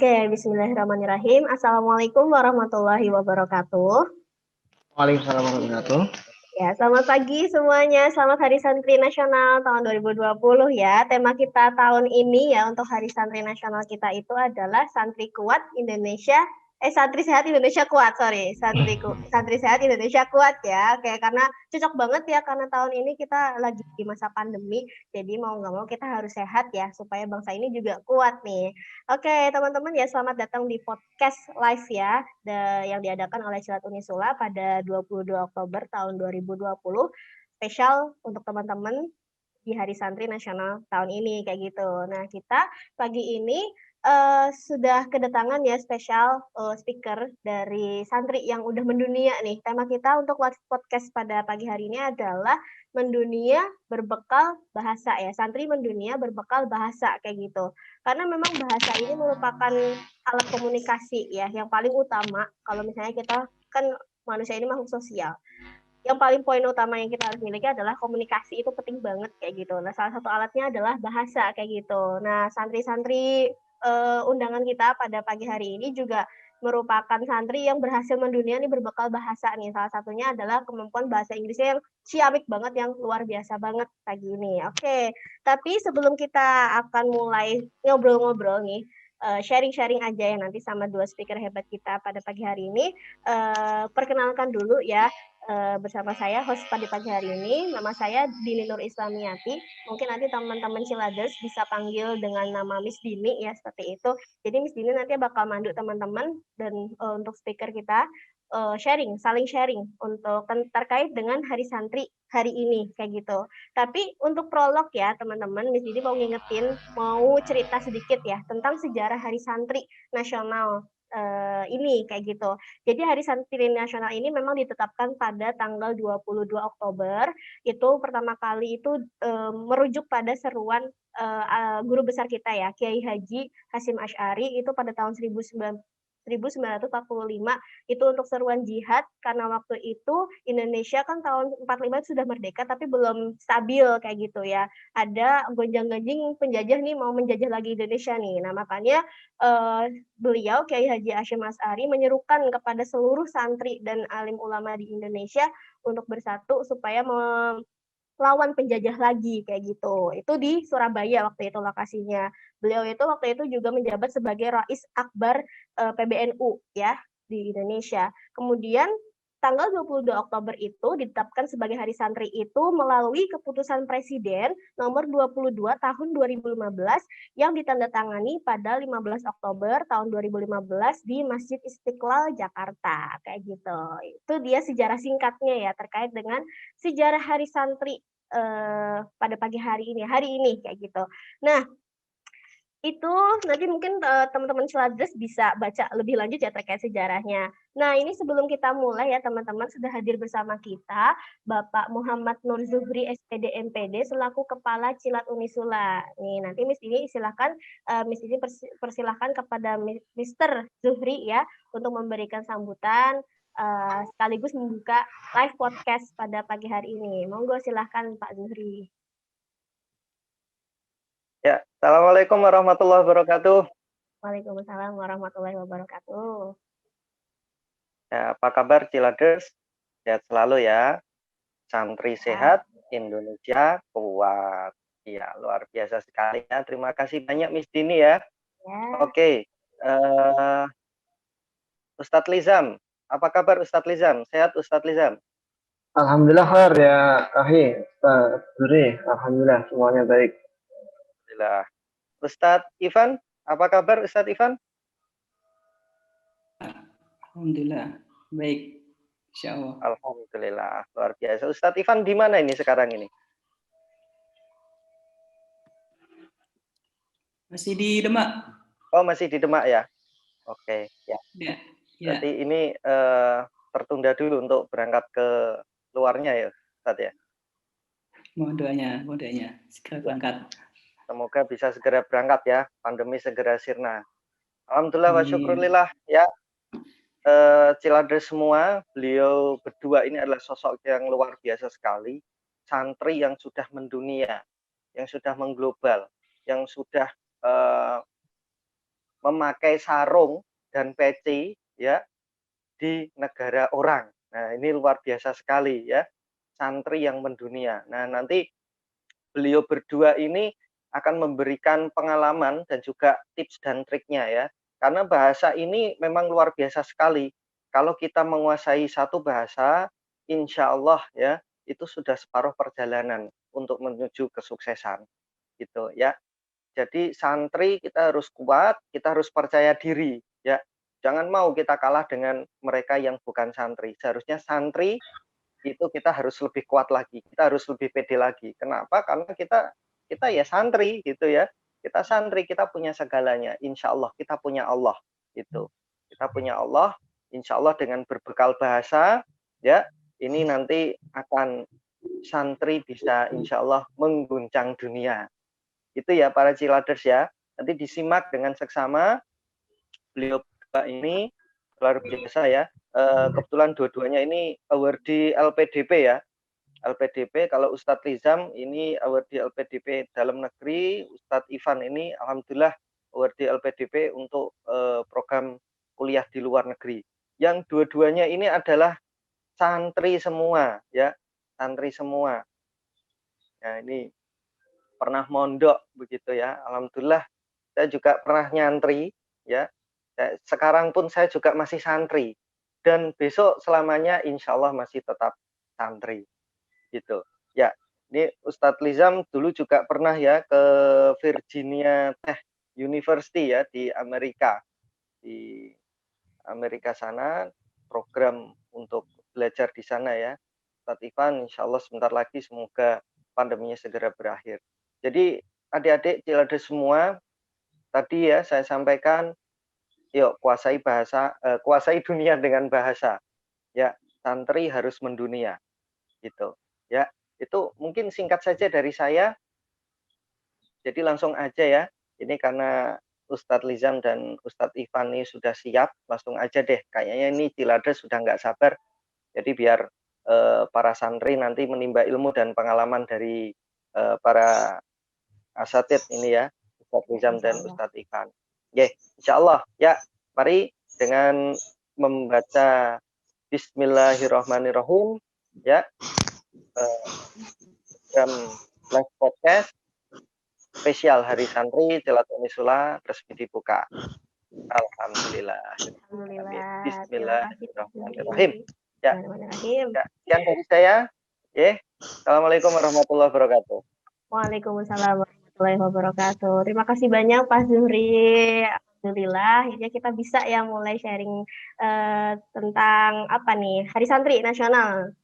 Oke, bismillahirrahmanirrahim. Assalamualaikum warahmatullahi wabarakatuh. Waalaikumsalam warahmatullahi wabarakatuh. Ya, selamat pagi semuanya. Selamat Hari Santri Nasional tahun 2020 ya. Tema kita tahun ini ya untuk Hari Santri Nasional kita itu adalah Santri Kuat Indonesia. Santri Sehat Indonesia Kuat, sorry. Santri Sehat Indonesia Kuat ya. Oke, karena cocok banget ya karena tahun ini kita lagi di masa pandemi. Jadi mau nggak mau kita harus sehat ya supaya bangsa ini juga kuat nih. Oke, teman-teman ya selamat datang di podcast live ya yang diadakan oleh Silat Unisula pada 22 Oktober tahun 2020. Spesial untuk teman-teman di Hari Santri Nasional tahun ini kayak gitu. Nah, kita pagi ini sudah kedatangan ya spesial speaker dari santri yang udah mendunia nih. Tema kita untuk podcast pada pagi hari ini adalah mendunia berbekal bahasa ya. Santri mendunia berbekal bahasa kayak gitu. Karena memang bahasa ini merupakan alat komunikasi ya yang paling utama kalau misalnya kita kan manusia ini makhluk sosial. Yang paling poin utama yang kita harus miliki adalah komunikasi itu penting banget kayak gitu. Nah, salah satu alatnya adalah bahasa kayak gitu. Nah, santri-santri undangan kita pada pagi hari ini juga merupakan santri yang berhasil mendunia nih berbekal bahasa nih. Salah satunya adalah kemampuan bahasa Inggrisnya yang ciamik banget, yang luar biasa banget pagi ini. Oke, tapi sebelum kita akan mulai ngobrol-ngobrol nih, sharing-sharing aja ya nanti sama dua speaker hebat kita pada pagi hari ini. Perkenalkan dulu ya, bersama saya host pada pagi hari ini. Nama saya Dini Nur Islamiati. Mungkin nanti teman-teman Ciladers bisa panggil dengan nama Miss Dini ya, seperti itu. Jadi Miss Dini nanti bakal mandu teman-teman dan untuk speaker kita saling sharing untuk terkait dengan Hari Santri hari ini kayak gitu. Tapi untuk prolog ya teman-teman, Miss Dini mau cerita sedikit ya tentang sejarah Hari Santri Nasional ini kayak gitu. Jadi Hari Santri Nasional ini memang ditetapkan pada tanggal 22 Oktober. Itu pertama kali itu merujuk pada seruan guru besar kita ya, Kiai Haji Hasyim Asy'ari itu pada tahun 1945 itu untuk seruan jihad karena waktu itu Indonesia kan tahun 45 sudah merdeka tapi belum stabil kayak gitu ya. Ada gonjang-ganjing penjajah nih mau menjajah lagi Indonesia nih. Nah, makanya beliau Kiai Haji Hasyim Asy'ari menyerukan kepada seluruh santri dan alim ulama di Indonesia untuk bersatu supaya lawan penjajah lagi kayak gitu. Itu di Surabaya waktu itu lokasinya. Beliau itu waktu itu juga menjabat sebagai Rais Akbar PBNU ya di Indonesia. Kemudian tanggal 22 Oktober itu ditetapkan sebagai Hari Santri itu melalui keputusan Presiden nomor 22 tahun 2015 yang ditandatangani pada 15 Oktober tahun 2015 di Masjid Istiqlal Jakarta kayak gitu. Itu dia sejarah singkatnya ya terkait dengan sejarah Hari Santri pada pagi hari ini kayak gitu. Nah, itu nanti mungkin teman-teman Ciladres bisa baca lebih lanjut ya terkait sejarahnya. Nah, ini sebelum kita mulai ya teman-teman sudah hadir bersama kita Bapak Muhammad Nur Zuhri SPD MPD selaku Kepala Cilat Unisula. Nih, nanti Miss ini silakan Miss ini persilahkan kepada Mr. Zuhri ya untuk memberikan sambutan sekaligus membuka live podcast pada pagi hari ini. Monggo silahkan Pak Zuhri. Ya, Assalamualaikum warahmatullahi wabarakatuh. Waalaikumsalam warahmatullahi wabarakatuh. Ya, apa kabar Ciladers? Sehat selalu ya. Santri sehat, Indonesia kuat. Ya, luar biasa sekali ya. Terima kasih banyak Miss Dini ya. Oke, Ustadz Lizam. Apa kabar Ustadz Lizam? Sehat Ustadz Lizam? Alhamdulillah khair ya Ahi, Ustaz Zuri. Alhamdulillah semuanya baik. Alhamdulillah. Ustadz Ivan, apa kabar Ustadz Ivan? Alhamdulillah baik, insya Allah. Alhamdulillah luar biasa. Ustadz Ivan di mana ini sekarang ini? Masih di Demak. Oh, masih di Demak ya. Oke, ya. Ya. Berarti ini tertunda dulu untuk berangkat ke luarnya ya, Ustaz ya. Mohon doanya segera berangkat. Semoga bisa segera berangkat ya, pandemi segera sirna. Alhamdulillah wa syukurillah ya. Ciladres semua, beliau berdua ini adalah sosok yang luar biasa sekali, santri yang sudah mendunia, yang sudah mengglobal, yang sudah memakai sarung dan peci ya di negara orang. Nah, ini luar biasa sekali ya, santri yang mendunia. Nah, nanti beliau berdua ini akan memberikan pengalaman dan juga tips dan triknya ya. Karena bahasa ini memang luar biasa sekali. Kalau kita menguasai satu bahasa, insya Allah ya, itu sudah separuh perjalanan untuk menuju kesuksesan. Gitu ya. Jadi santri kita harus kuat, kita harus percaya diri ya. Jangan mau kita kalah dengan mereka yang bukan santri. Seharusnya santri itu kita harus lebih kuat lagi, kita harus lebih pede lagi. Kenapa? Karena kita ya santri gitu ya. Kita santri, kita punya segalanya. Insya Allah kita punya Allah gitu. Kita punya Allah, insya Allah dengan berbekal bahasa ya, ini nanti akan santri bisa insya Allah mengguncang dunia. Itu ya para Ciladers ya. Nanti disimak dengan seksama. Beliau ini luar biasa ya. Kebetulan dua-duanya ini awardee LPDP ya. LPDP, kalau Ustadz Lizam ini awardee LPDP dalam negeri, Ustadz Ivan ini alhamdulillah awardee LPDP untuk program kuliah di luar negeri. Yang dua-duanya ini adalah santri semua ya, santri semua. Nah, ini pernah mondok begitu ya. Alhamdulillah saya juga pernah nyantri ya. Sekarang pun saya juga masih santri dan besok selamanya insya Allah masih tetap santri gitu ya. Ini Ustadz Lizam dulu juga pernah ya ke Virginia Tech University ya di Amerika sana, program untuk belajar di sana ya. Ustadz Ivan insya Allah sebentar lagi semoga pandeminya segera berakhir. Jadi adik-adik Ciladers semua, tadi ya saya sampaikan, yuk kuasai bahasa, kuasai dunia dengan bahasa. Ya, santri harus mendunia. Gitu. Ya, itu mungkin singkat saja dari saya. Jadi langsung aja ya. Ini karena Ustadz Lizam dan Ustadz Ivan ini sudah siap, langsung aja deh. Kayaknya ini Ciladers sudah nggak sabar. Jadi biar para santri nanti menimba ilmu dan pengalaman dari para asatid ini ya, Ustadz Lizam dan Ustadz Ivan. Oke, insya Allah ya, mari dengan membaca Bismillahirrahmanirrahim ya, program live podcast spesial Hari Santri Cilatul Unisula resmi dibuka. Alhamdulillah. Bismillahirrahmanirrahim. Ya, sekian dari saya. Assalamualaikum warahmatullahi wabarakatuh. Waalaikumsalam warahmatullahi wabarakatuh. Terima kasih banyak Pak Zuhri. Alhamdulillah, ya kita bisa ya mulai sharing tentang apa nih Hari Santri Nasional.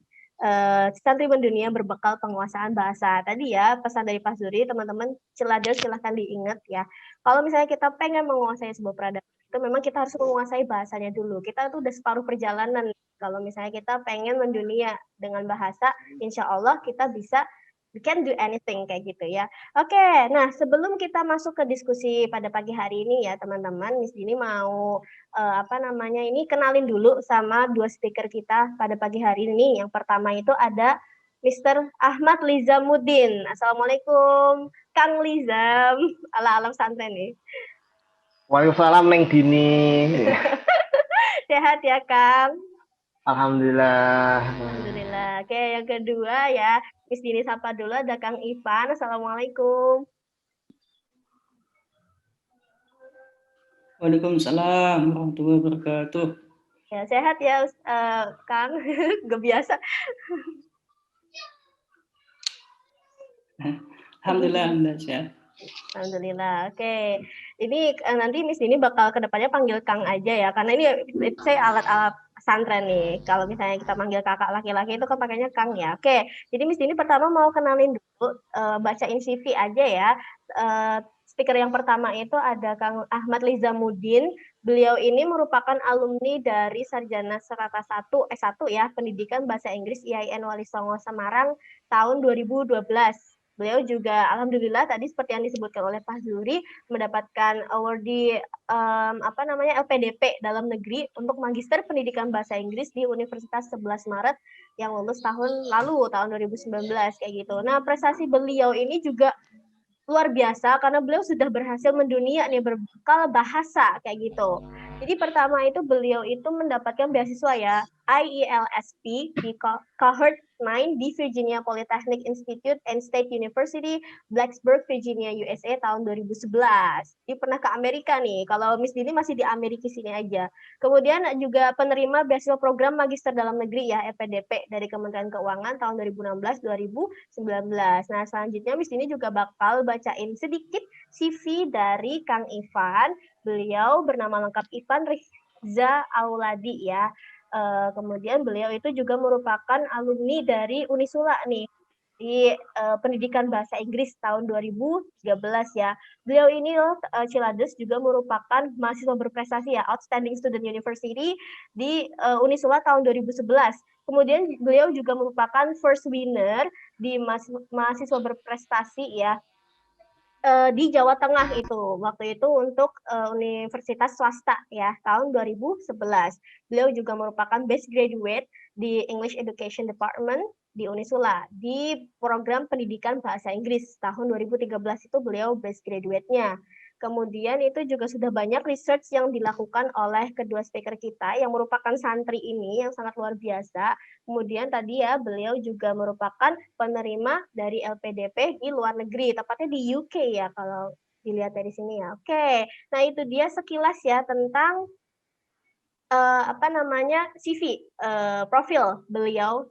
Santri mendunia berbekal penguasaan bahasa. Tadi ya pesan dari Pak Zuhri, teman-teman Ciladers silahkan diingat ya. Kalau misalnya kita pengen menguasai sebuah peradaban itu memang kita harus menguasai bahasanya dulu. Kita tuh udah separuh perjalanan. Kalau misalnya kita pengen mendunia dengan bahasa, insya Allah kita bisa, we can do anything kayak gitu ya. Oke, nah sebelum kita masuk ke diskusi pada pagi hari ini ya teman-teman, Miss Dini mau ini kenalin dulu sama dua speaker kita pada pagi hari ini. Yang pertama itu ada Mr. Ahmad Lizamuddin. Assalamualaikum, Kang Lizam. Ala alam santren nih. Waalaikumsalam Neng Dini. Sehat ya Kang? Alhamdulillah. Alhamdulillah. Oke, yang kedua ya, Miss Dini sapa dulu ada Kang Ivan. Assalamualaikum. Waalaikumsalam warahmatullahi wabarakatuh. Ya, sehat ya Kang. Gak biasa. Alhamdulillah sehat. Alhamdulillah. Oke. Ini nanti Miss Dini bakal kedepannya panggil Kang aja ya, karena ini saya alat-alat pesantren nih. Kalau misalnya kita manggil kakak laki-laki itu kan pakainya Kang ya. Oke. Jadi Miss Dini pertama mau kenalin dulu, bacain CV aja ya. Speaker yang pertama itu ada Kang Ahmad Lizamuddin. Beliau ini merupakan alumni dari Sarjana Serata 1 S1 ya, Pendidikan Bahasa Inggris IAIN Wali Songo Semarang tahun 2012. Beliau juga alhamdulillah tadi seperti yang disebutkan oleh Pak Zuhri mendapatkan award di LPDP dalam negeri untuk Magister Pendidikan Bahasa Inggris di Universitas 11 Maret yang lulus tahun lalu tahun 2019 kayak gitu. Nah, prestasi beliau ini juga luar biasa karena beliau sudah berhasil mendunia nih berbekal bahasa kayak gitu. Jadi pertama itu beliau itu mendapatkan beasiswa ya IELSP di cohort 9 di Virginia Polytechnic Institute and State University, Blacksburg, Virginia, USA tahun 2011. Dia pernah ke Amerika nih. Kalau Miss Dini masih di Amerika sini aja. Kemudian juga penerima beasiswa program Magister Dalam Negeri ya LPDP dari Kementerian Keuangan tahun 2016-2019. Nah, selanjutnya Miss Dini juga bakal bacain sedikit CV dari Kang Ivan. Beliau bernama lengkap Ivan Riza Auladi ya. Kemudian beliau itu juga merupakan alumni dari Unisula nih di pendidikan bahasa Inggris tahun 2013 ya. Beliau ini Cilades juga merupakan mahasiswa berprestasi ya, Outstanding Student University di Unisula tahun 2011. Kemudian beliau juga merupakan first winner di mahasiswa berprestasi ya di Jawa Tengah itu waktu itu untuk universitas swasta ya tahun 2011. Beliau juga merupakan best graduate di English Education Department di Unisula di program pendidikan bahasa Inggris tahun 2013 itu beliau best graduate-nya. Kemudian itu juga sudah banyak research yang dilakukan oleh kedua speaker kita yang merupakan santri ini yang sangat luar biasa. Kemudian tadi ya beliau juga merupakan penerima dari LPDP di luar negeri, tepatnya di UK ya kalau dilihat dari sini ya. Oke, nah itu dia sekilas ya tentang CV, profil beliau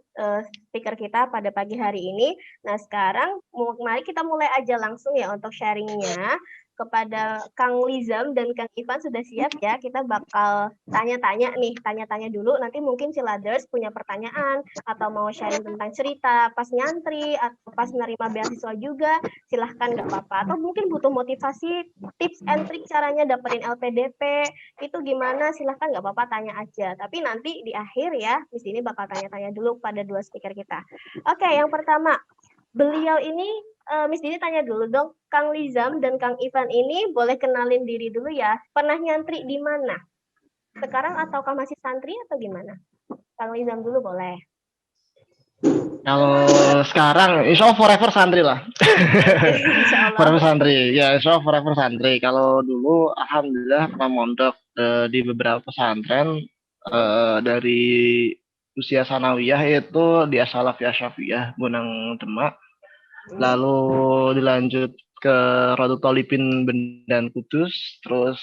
speaker kita pada pagi hari ini. Nah sekarang mari kita mulai aja langsung ya untuk sharingnya kepada Kang Lizam dan Kang Ivan sudah siap ya, kita bakal tanya-tanya dulu, nanti mungkin Ciladers punya pertanyaan atau mau sharing tentang cerita pas nyantri atau pas menerima beasiswa juga, silahkan nggak apa-apa, atau mungkin butuh motivasi, tips and trick caranya dapetin LPDP, itu gimana, silahkan nggak apa-apa tanya aja, tapi nanti di akhir ya, di sini bakal tanya-tanya dulu pada dua speaker kita. Oke, yang pertama, beliau ini Miss Dini tanya dulu dong, Kang Lizam dan Kang Ivan ini boleh kenalin diri dulu ya. Pernah nyantri di mana? Sekarang ataukah masih santri atau gimana? Kang Lizam dulu boleh. Kalau sekarang, insya Allah forever santri lah. Forever santri, ya insya Allah forever santri. Kalau dulu, alhamdulillah pernah mondok di beberapa pesantren dari usia sanawiyah itu di As-Salafiyah Syafiyah Bonang Demak. Lalu dilanjut ke Radul Thalibin Bendan Kudus, terus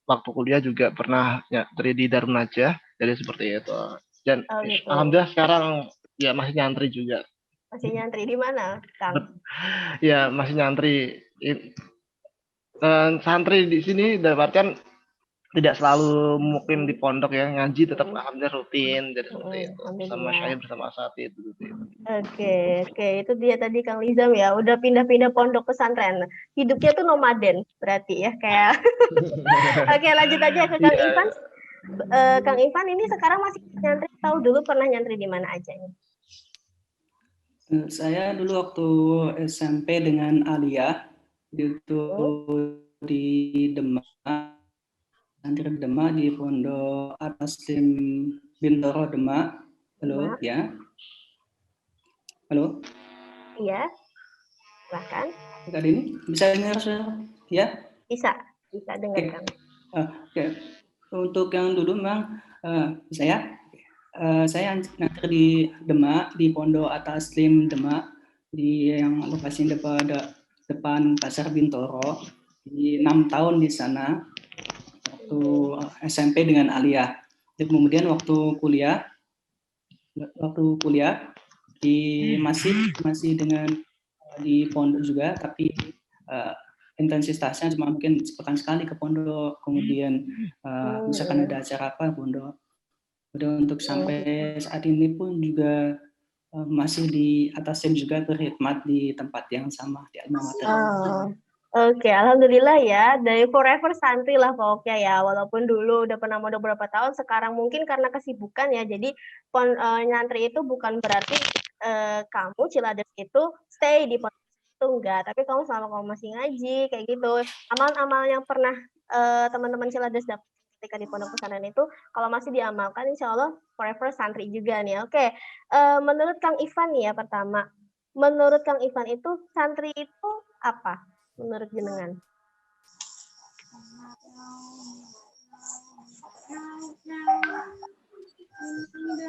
waktu kuliah juga pernah nyantri di Darun Najah, jadi seperti itu. Dan gitu. Alhamdulillah sekarang ya masih nyantri juga. Masih nyantri di mana, Kang? Ya masih nyantri. Santri di sini dapatkan tidak selalu mukim di pondok ya, ngaji tetap alhamdulillah rutin, jadi seperti itu. Sama saya bersama asatidz itu. Oke, itu dia tadi Kang Lizam ya, udah pindah-pindah pondok pesantren. Hidupnya tuh nomaden berarti ya kayak. Oke, lanjut aja ke Kang Ivan. Kang Ivan ini sekarang masih nyantri atau dulu pernah nyantri di mana aja nih? Saya dulu waktu SMP dengan Alia itu di Demak. Santri Demak di Pondok At-Taslim Bintoro Demak. Halo, Demak. Ya. Halo. Iya. Silahkan. Kali ini bisa dengar suara? Ya? Bisa dengar kan. Oke. Untuk yang dulu memang saya nanti di Demak di Pondok At-Taslim Demak di yang lokasi depan Pasar Bintoro di 6 tahun di sana. Waktu SMP dengan Alia. Dan kemudian waktu kuliah masih dengan di pondok juga, tapi intensitasnya cuma mungkin sepekan sekali ke pondok, kemudian misalkan ada acara apa pondok. Kemudian untuk sampai saat ini pun juga masih di atasin juga berkhidmat di tempat yang sama di alma mater. Oke, alhamdulillah ya, dari forever santri lah pokoknya ya, walaupun dulu udah pernah mondok beberapa tahun, sekarang mungkin karena kesibukan ya, jadi nyantri itu bukan berarti kamu Ciladers itu stay di pondok itu enggak, tapi kamu selama kamu masih ngaji, kayak gitu, amal-amal yang pernah teman-teman Ciladers dapat ketika di pondok pesantren itu, kalau masih diamalkan, insya Allah forever santri juga nih. Oke, menurut Kang Ivan nih ya pertama, menurut Kang Ivan itu santri itu apa menurut jenengan?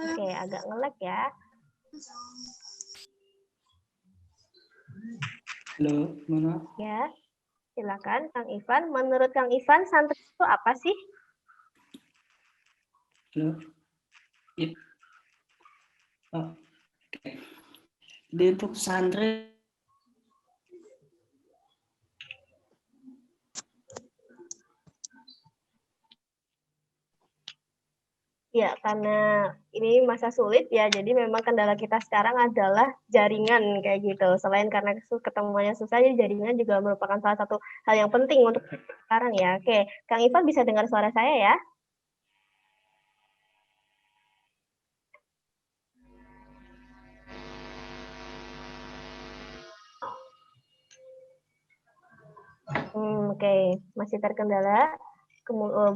Oke, agak nge-lag ya. Halo, mohon maaf. Ya, silakan Kang Ivan. Menurut Kang Ivan, santri itu apa sih? Halo. Ya. Oh, oke. Di untuk santri Ya, karena ini masa sulit ya, jadi memang kendala kita sekarang adalah jaringan kayak gitu. Selain karena ketemuannya susah, jadi jaringan juga merupakan salah satu hal yang penting untuk sekarang ya. Oke, Kang Ivan bisa dengar suara saya ya? Oke, masih terkendala.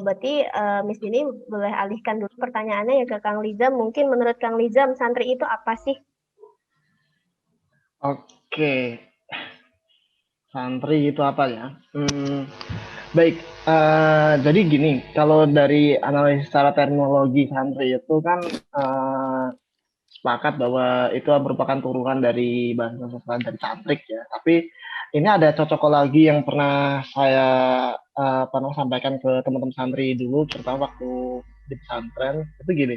Berarti Miss Dini boleh alihkan dulu pertanyaannya ya ke Kang Lizam. Mungkin menurut Kang Lizam, santri itu apa sih? Oke, santri itu apa ya? Baik, jadi gini, kalau dari analisis secara terminologi santri itu kan sepakat bahwa itu merupakan turunan dari bahasa sastra dari cantrik ya. Tapi ini ada cocokologi yang pernah saya pernah sampaikan ke teman-teman santri dulu, terutama waktu di pesantren. Itu gini,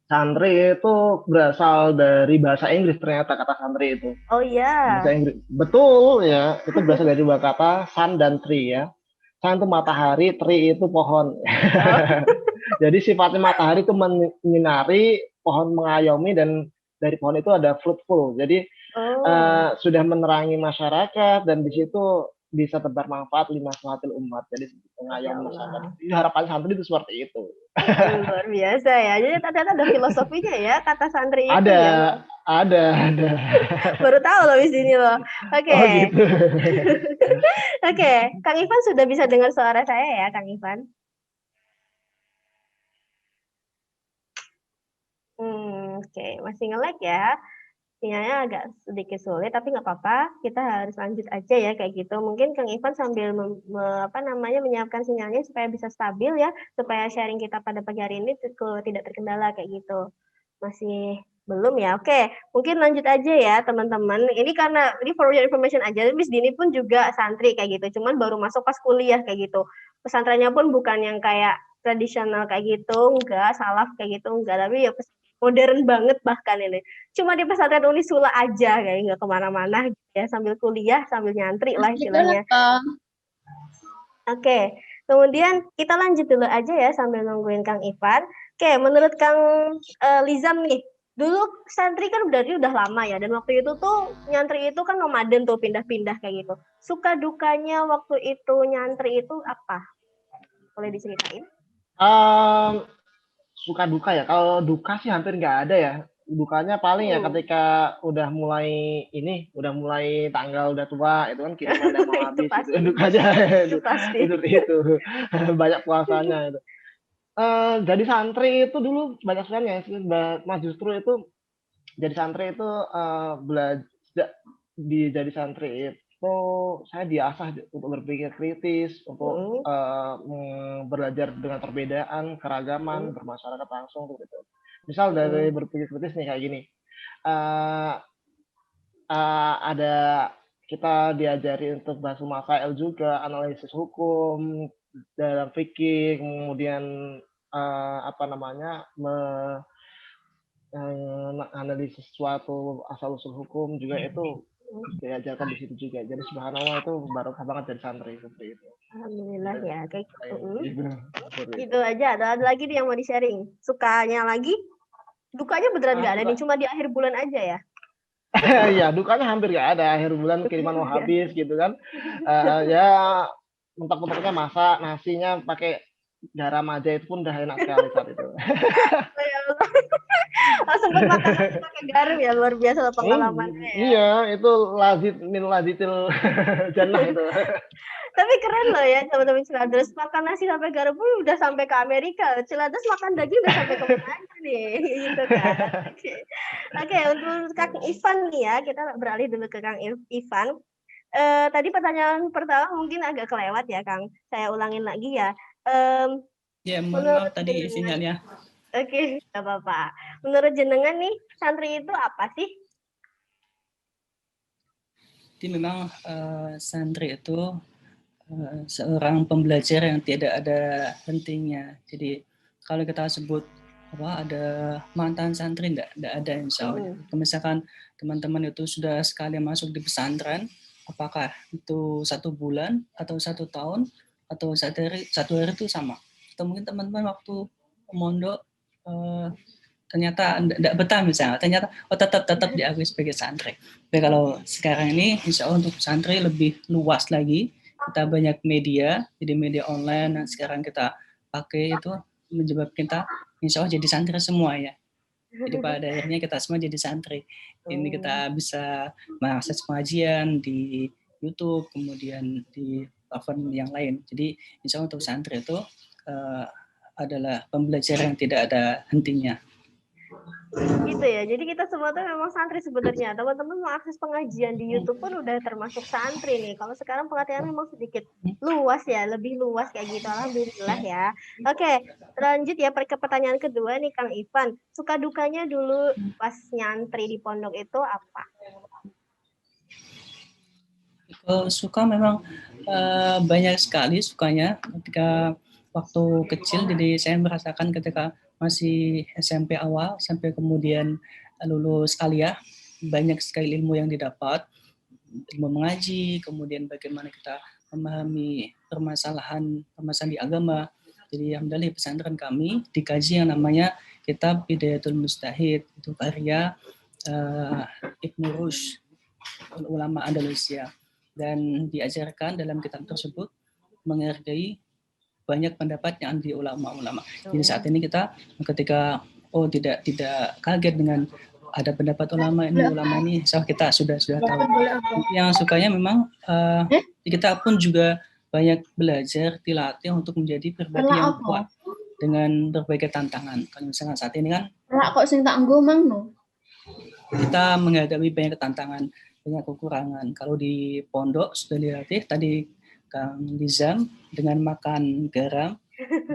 santri itu berasal dari bahasa Inggris ternyata kata santri itu. Oh iya. Bahasa Inggris. Betul ya, itu berasal dari dua kata sun dan tree ya. Sun itu matahari, tree itu pohon. Oh. Jadi sifatnya matahari itu menyinari, pohon mengayomi, dan dari pohon itu ada fruitful. Jadi sudah menerangi masyarakat, dan di situ bisa tebar manfaat lima sematil umat. Jadi mengayomi masyarakat. Jadi harapan santri itu seperti itu. Luar biasa ya. Jadi ternyata ada filosofinya ya kata santri itu ada, ya. Ada. Baru tahu loh di sini loh. Oke. Oh gitu. Oke, Kang Ivan sudah bisa dengar suara saya ya, Kang Ivan? Oke, masih nge-lag ya. Sinyalnya agak sedikit sulit, tapi nggak apa-apa. Kita harus lanjut aja ya kayak gitu. Mungkin Kang Ivan sambil menyiapkan sinyalnya supaya bisa stabil ya, supaya sharing kita pada pagi hari ini tidak terkendala kayak gitu. Masih belum ya? Oke, mungkin lanjut aja ya teman-teman. Ini karena ini for your information aja, Miss Dini pun juga santri kayak gitu. Cuman baru masuk pas kuliah kayak gitu. Pesantrennya pun bukan yang kayak tradisional kayak gitu, enggak, salaf kayak gitu, enggak. Tapi ya modern banget bahkan ini. Cuma di pesantren Unisula aja kayak nggak kemana-mana gitu ya, sambil kuliah, sambil nyantri lah istilahnya. Oke, kemudian kita lanjut dulu aja ya sambil nungguin Kang Ivan. Oke, menurut Kang Lizam nih, dulu santri kan udah lama ya, dan waktu itu tuh nyantri itu kan nomaden tuh, pindah-pindah kayak gitu. Suka dukanya waktu itu nyantri itu apa? Boleh diceritain? Suka duka ya. Kalau duka sih hampir nggak ada ya. Dukanya paling ya ketika udah mulai tanggal udah tua, itu kan kiriman udah mau habis. Itu dukanya. itu banyak puasanya itu. Jadi santri itu dulu banyak sekali ya. Mas justru itu jadi santri itu belajar jadi santri itu saya diasah untuk berpikir kritis, untuk belajar dengan perbedaan, keragaman, bermasyarakat langsung gitu. Misal dari berpikir kritis nih kayak gini, ada kita diajari untuk bahas masail juga, analisis hukum dalam fikih, kemudian analisis suatu asal usul hukum juga itu diajarkan di situ juga. Jadi subhanallah itu barokah banget dari santri seperti itu. Alhamdulillah ya kayak gitu. Gitu aja. Ada lagi nih yang mau di sharing. Sukanya lagi? Dukanya beneran nggak ada nih, cuma di akhir bulan aja ya? Iya, dukanya hampir nggak ada. Akhir bulan kiriman mau habis gitu kan. Ya mentok-mentoknya masak nasinya pakai garam aja itu pun udah enak sekali saat itu. Sempat makan nasi pakai garam ya, luar biasa pengalamannya ya. Iya, itu lazitil jannah itu. Tapi keren loh ya teman-teman Ciladers, makan nasi sampai garam pun udah sampai ke Amerika. Ciladers makan daging udah sampai ke mana aja nih, gitu kan. Oke, untuk Kang Ivan nih ya, kita beralih dulu ke Kang Ivan. tadi pertanyaan pertama mungkin agak kelewat ya, Kang. Saya ulangin lagi ya. Ya, mohon Menurut maaf tadi jenengan, sinyalnya. oke, nggak apa-apa. Menurut jenengan nih, santri itu apa sih? Jadi memang santri itu seorang pembelajar yang tidak ada hentinya. Jadi kalau kita sebut ada mantan santri, enggak ada insya Allah. Misalkan teman-teman itu sudah sekali masuk di pesantren, apakah itu 1 bulan atau 1 tahun atau 1 hari itu sama. Atau mungkin teman-teman waktu mondok ternyata tidak betah misalnya, ternyata tetap diakui sebagai santri. Tapi kalau sekarang ini insya Allah untuk santri lebih luas lagi, kita banyak media, jadi media online yang sekarang kita pakai itu menyebabkan kita insya Allah jadi santri semua ya. Jadi pada akhirnya kita semua jadi santri. Ini kita bisa mengakses pengajian di YouTube, kemudian di platform yang lain. Jadi insya Allah untuk santri itu adalah pembelajaran yang tidak ada hentinya. Gitu ya. Jadi kita semua tuh memang santri sebenarnya. Teman-teman mau akses pengajian di YouTube pun udah termasuk santri nih. Kalau sekarang pengertian memang sedikit luas ya, lebih luas kayak gitu. Alhamdulillah ya. Oke, lanjut ya ke pertanyaan kedua nih Kang Ivan. Suka dukanya dulu pas nyantri di pondok itu apa? Kalau suka memang banyak sekali sukanya ketika waktu kecil. Jadi saya merasakan ketika masih SMP awal sampai kemudian lulus kuliah, banyak sekali ilmu yang didapat, ilmu mengaji, kemudian bagaimana kita memahami permasalahan di agama. Jadi alhamdulillah di pesantren kami dikaji yang namanya kitab Bidayatul Mustahid, itu karya Ibnu Rushd, ulama Andalusia, dan diajarkan dalam kitab tersebut menghargai banyak pendapat yang di ulama-ulama. Jadi saat ini kita ketika tidak kaget dengan ada pendapat ulama ini, so kita sudah tahu. Yang sukanya memang kita pun juga banyak belajar, dilatih untuk menjadi pribadi yang kuat dengan berbagai tantangan. Kalau misalnya saat ini kan kita menghadapi banyak tantangan, banyak kekurangan. Kalau di pondok sudah dilatih tadi Kang Lizam dengan makan garam.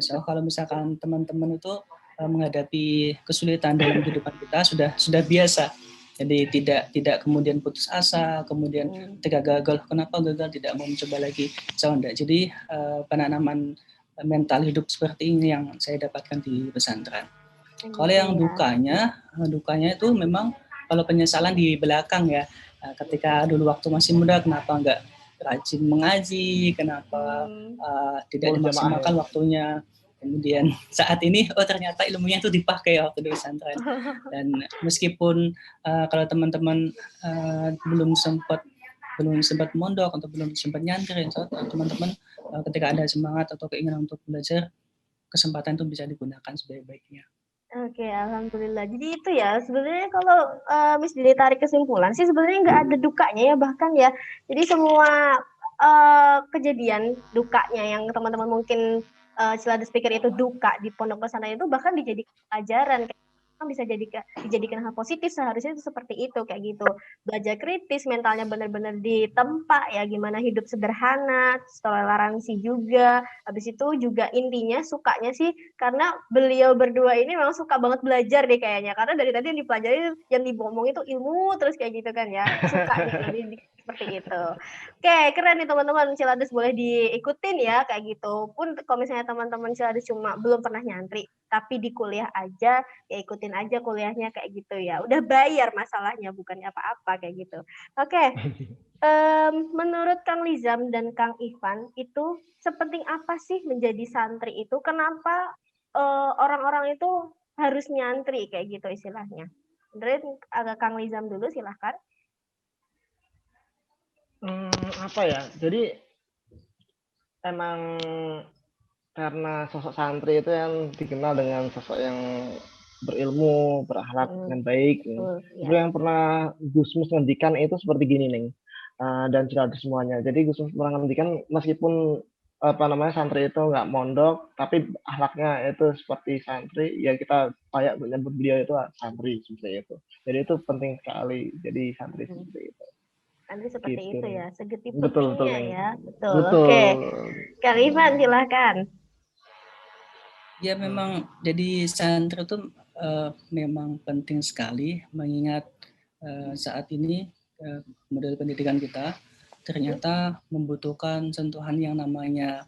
So, kalau misalkan teman-teman itu menghadapi kesulitan dalam kehidupan kita sudah biasa. Jadi tidak kemudian putus asa, kemudian ketika gagal, kenapa gagal tidak mau mencoba lagi. So, enggak. Jadi penanaman mental hidup seperti ini yang saya dapatkan di pesantren. Kalau yang dukanya itu memang kalau penyesalan di belakang ya. Ketika dulu waktu masih muda, kenapa enggak rajin mengaji, kenapa tidak dimaksimalkan waktunya. Kemudian saat ini ternyata ilmunya itu dipakai waktu di pesantren. Dan meskipun kalau teman-teman belum sempat mondok atau belum sempat nyantri, teman-teman ketika ada semangat atau keinginan untuk belajar, kesempatan itu bisa digunakan sebaik-baiknya. Oke, alhamdulillah. Jadi itu ya, sebenarnya kalau Miss Dili tarik kesimpulan sih sebenarnya nggak ada dukanya ya, bahkan ya. Jadi semua kejadian dukanya yang teman-teman mungkin Ciladus pikir itu duka di pondok pesantren itu bahkan dijadikan pelajaran, kan bisa dijadikan hal positif, seharusnya itu seperti itu kayak gitu. Belajar kritis, mentalnya benar-benar ditempa ya, gimana hidup sederhana, toleransi juga. Habis itu juga intinya sukanya sih karena beliau berdua ini memang suka banget belajar deh kayaknya, karena dari tadi yang dipelajari, yang diomongin itu ilmu terus kayak gitu kan ya, sukanya lebih seperti itu. Oke, keren nih teman-teman, Ciladus boleh diikutin ya kayak gitu. Pun kalau misalnya teman-teman Ciladus cuma belum pernah nyantri tapi di kuliah aja, ya ikutin aja kuliahnya kayak gitu ya. Udah bayar masalahnya, bukan apa-apa kayak gitu. Oke. Menurut Kang Lizam dan Kang Ivan, itu sepenting apa sih menjadi santri itu? Kenapa orang-orang itu harus nyantri kayak gitu istilahnya? Menurut agak Kang Lizam dulu, silahkan. Apa ya? Jadi emang karena sosok santri itu yang dikenal dengan sosok yang berilmu, berakhlak dengan baik. Seperti yang pernah Gusmus ngendikan itu seperti gini nih, dan Ciladus semuanya. Jadi Gusmus pernah ngendikan meskipun santri itu nggak mondok, tapi akhlaknya itu seperti santri, ya kita kayak menyebut beliau itu santri seperti itu. Jadi itu penting sekali. Jadi santri seperti itu. Santri seperti Gitu. itu ya, segitu Betul, pentingnya Ning. ya. Betul. Betul. Oke, Kang Ivan silahkan. Ya memang jadi santri itu memang penting sekali mengingat saat ini model pendidikan kita ternyata membutuhkan sentuhan yang namanya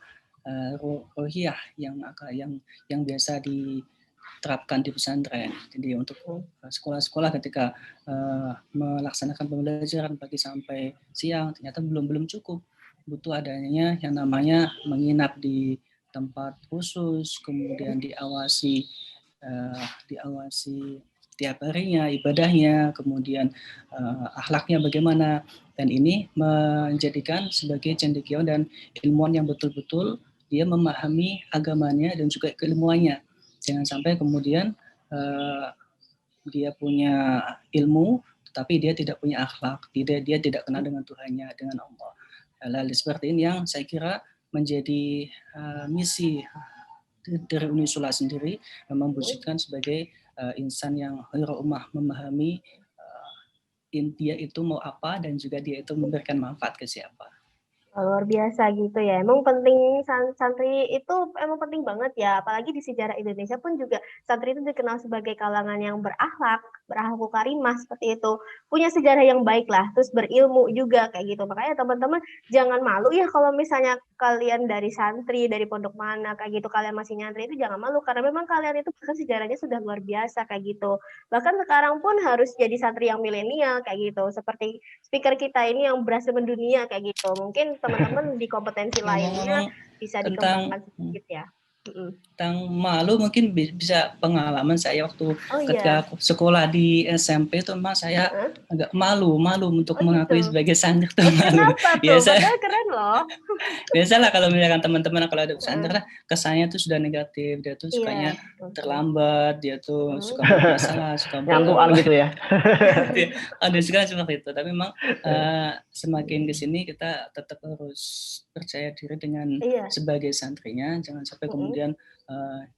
rohiyah yang biasa diterapkan di pesantren. Jadi untuk sekolah-sekolah ketika melaksanakan pembelajaran pagi sampai siang ternyata belum cukup, butuh adanya yang namanya menginap di tempat khusus, kemudian diawasi tiap harinya ibadahnya, kemudian akhlaknya bagaimana, dan ini menjadikan sebagai cendekiawan dan ilmuwan yang betul-betul dia memahami agamanya dan juga keilmuannya. Jangan sampai kemudian dia punya ilmu tetapi dia tidak punya akhlak, dia tidak kenal dengan Tuhannya, dengan Allah. Hal-hal seperti ini yang saya kira menjadi misi dari Unisula sendiri, memang memwujudkan sebagai insan yang khairu ummah, memahami dia itu mau apa dan juga dia itu memberikan manfaat ke siapa. Luar biasa gitu ya. Emang penting santri itu emang penting banget ya. Apalagi di sejarah Indonesia pun juga santri itu dikenal sebagai kalangan yang berakhlak karimah seperti itu. Punya sejarah yang baik lah. Terus berilmu juga kayak gitu. Makanya teman-teman jangan malu ya kalau misalnya kalian dari santri, dari pondok mana kayak gitu. Kalian masih nyantri itu jangan malu. Karena memang kalian itu bahkan sejarahnya sudah luar biasa kayak gitu. Bahkan sekarang pun harus jadi santri yang milenial kayak gitu. Seperti speaker kita ini yang berhasil mendunia kayak gitu. Mungkin teman-teman di kompetensi lainnya bisa dikembangkan sedikit ya. Tentang malu mungkin bisa pengalaman saya waktu ketika iya. sekolah di SMP itu memang saya agak malu untuk mengakui gitu. sebagai santri tuh malu. Kenapa tuh? Biasa, padahal keren loh. Biasalah kalau misalkan teman-teman kalau ada santri lah kesannya tuh sudah negatif, dia tuh sukanya terlambat, dia tuh suka buat masalah, suka nyantuan gitu ya. Ada sekarang seperti itu, tapi memang semakin kesini kita tetap harus percaya diri dengan sebagai santrinya, jangan sampai kemudian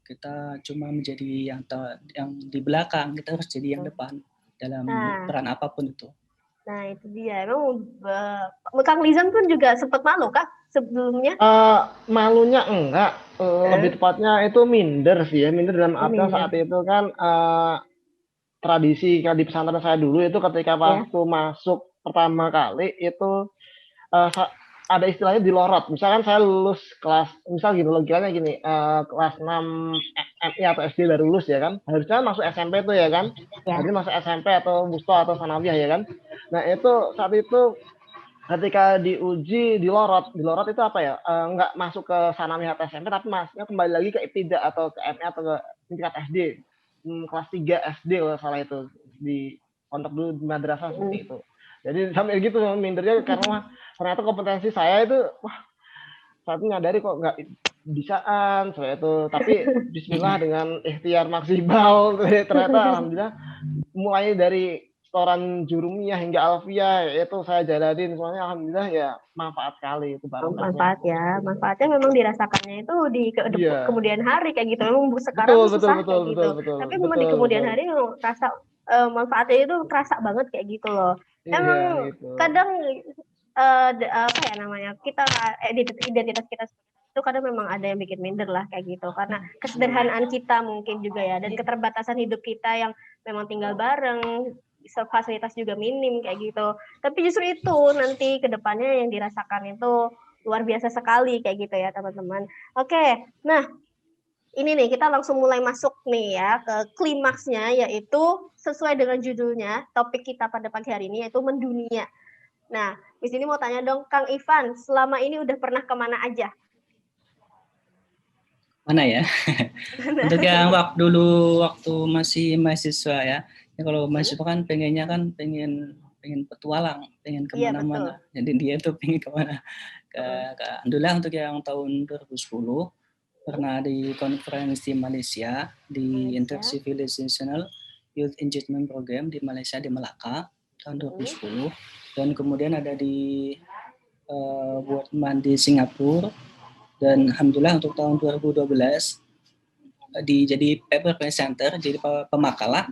kita cuma menjadi yang di belakang, kita harus jadi yang depan dalam peran apapun itu. Nah itu dia, emang Kang Lizan pun juga sempat malu Kak sebelumnya? Malunya enggak, lebih tepatnya itu minder sih ya, minder dalam artian saat itu kan tradisi di pesantren saya dulu itu ketika waktu masuk pertama kali itu ada istilahnya dilorot. Misalkan saya lulus kelas, misal gini logikanya gini, kelas 6 MI atau SD baru lulus ya kan, harusnya masuk SMP tuh ya kan, harusnya masuk SMP atau Musto atau Sanawiyah ya kan. Nah itu saat itu ketika diuji dilorot itu apa ya, nggak masuk ke Sanawiyah atau SMP tapi masuknya kembali lagi ke Ibtidak atau ke MI atau ke tingkat SD, kelas 3 SD kalau salah itu, di kontak dulu di madrasah seperti itu. Jadi sampai gitu mindernya karena ternyata kompetensi saya itu saat ini nyadari kok nggak bisaan saya itu, tapi bismillah dengan ikhtiar maksimal ternyata alhamdulillah mulai dari setoran jurumiyah hingga alfiyah itu saya jalanin semuanya, alhamdulillah ya manfaat sekali itu manfaat ya, manfaatnya memang dirasakannya itu di kemudian hari kayak gitu, memang sekarang susah kayak gitu, tapi memang di kemudian hari rasa manfaatnya itu terasa banget kayak gitu loh. Emang kadang apa ya namanya, kita identitas kita itu kadang memang ada yang bikin minder lah kayak gitu, karena kesederhanaan kita mungkin juga ya, dan keterbatasan hidup kita yang memang tinggal bareng, fasilitas juga minim kayak gitu. Tapi justru itu nanti kedepannya yang dirasakan itu luar biasa sekali kayak gitu ya teman-teman. Oke, nah ini nih kita langsung mulai masuk nih ya ke klimaksnya, yaitu sesuai dengan judulnya topik kita pada pagi hari ini yaitu mendunia. Nah, di sini mau tanya dong, Kang Ivan, selama ini udah pernah kemana aja? Mana ya? Untuk yang waktu masih mahasiswa ya. Kalau mahasiswa kan pengen petualang, pengen kemana-mana. Jadi dia tuh pengen kemana? Alhamdulillah untuk yang tahun 2010 pernah di konferensi Malaysia di Intercivilizational Youth Engagement Program di Malaysia di Melaka tahun 2010, dan kemudian ada di Worldman di Singapura, dan alhamdulillah untuk tahun 2012 jadi paper presenter, jadi pemakalah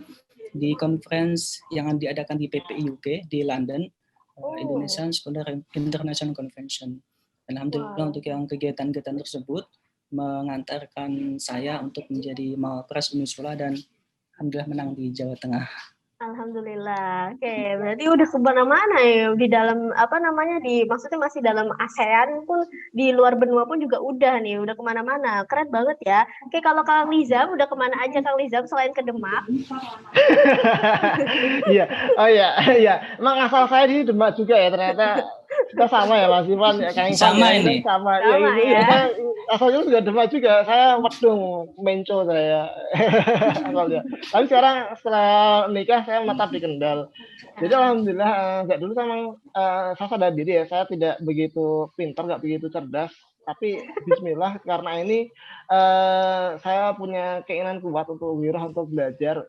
di conference yang diadakan di PPI UK di London Indonesian Scholar International Convention. Alhamdulillah untuk yang kegiatan-kegiatan tersebut mengantarkan saya untuk menjadi Mawapres Unisula dan alhamdulillah menang di Jawa Tengah. Alhamdulillah. Oke, berarti udah kemana-mana ya di dalam maksudnya masih dalam ASEAN pun, di luar benua pun juga udah kemana-mana. Keren banget ya. Oke, kalau Kang Nizam udah kemana aja Kang Nizam selain ke Demak? Iya, oh iya. Emang asal saya di Demak juga ya, ternyata kita sama ya Mas Ivan ya, Kang Ivan Sama ya, ini. sama Sama ya. Saya asalnya juga Demak juga, saya Wedung Menco saya. Asalnya. Tapi sekarang setelah nikah saya menetap di Kendal. Jadi alhamdulillah nggak dulu saya sadar diri ya, saya tidak begitu pintar, nggak begitu cerdas. Tapi Bismillah karena ini saya punya keinginan kuat untuk wirah, untuk belajar.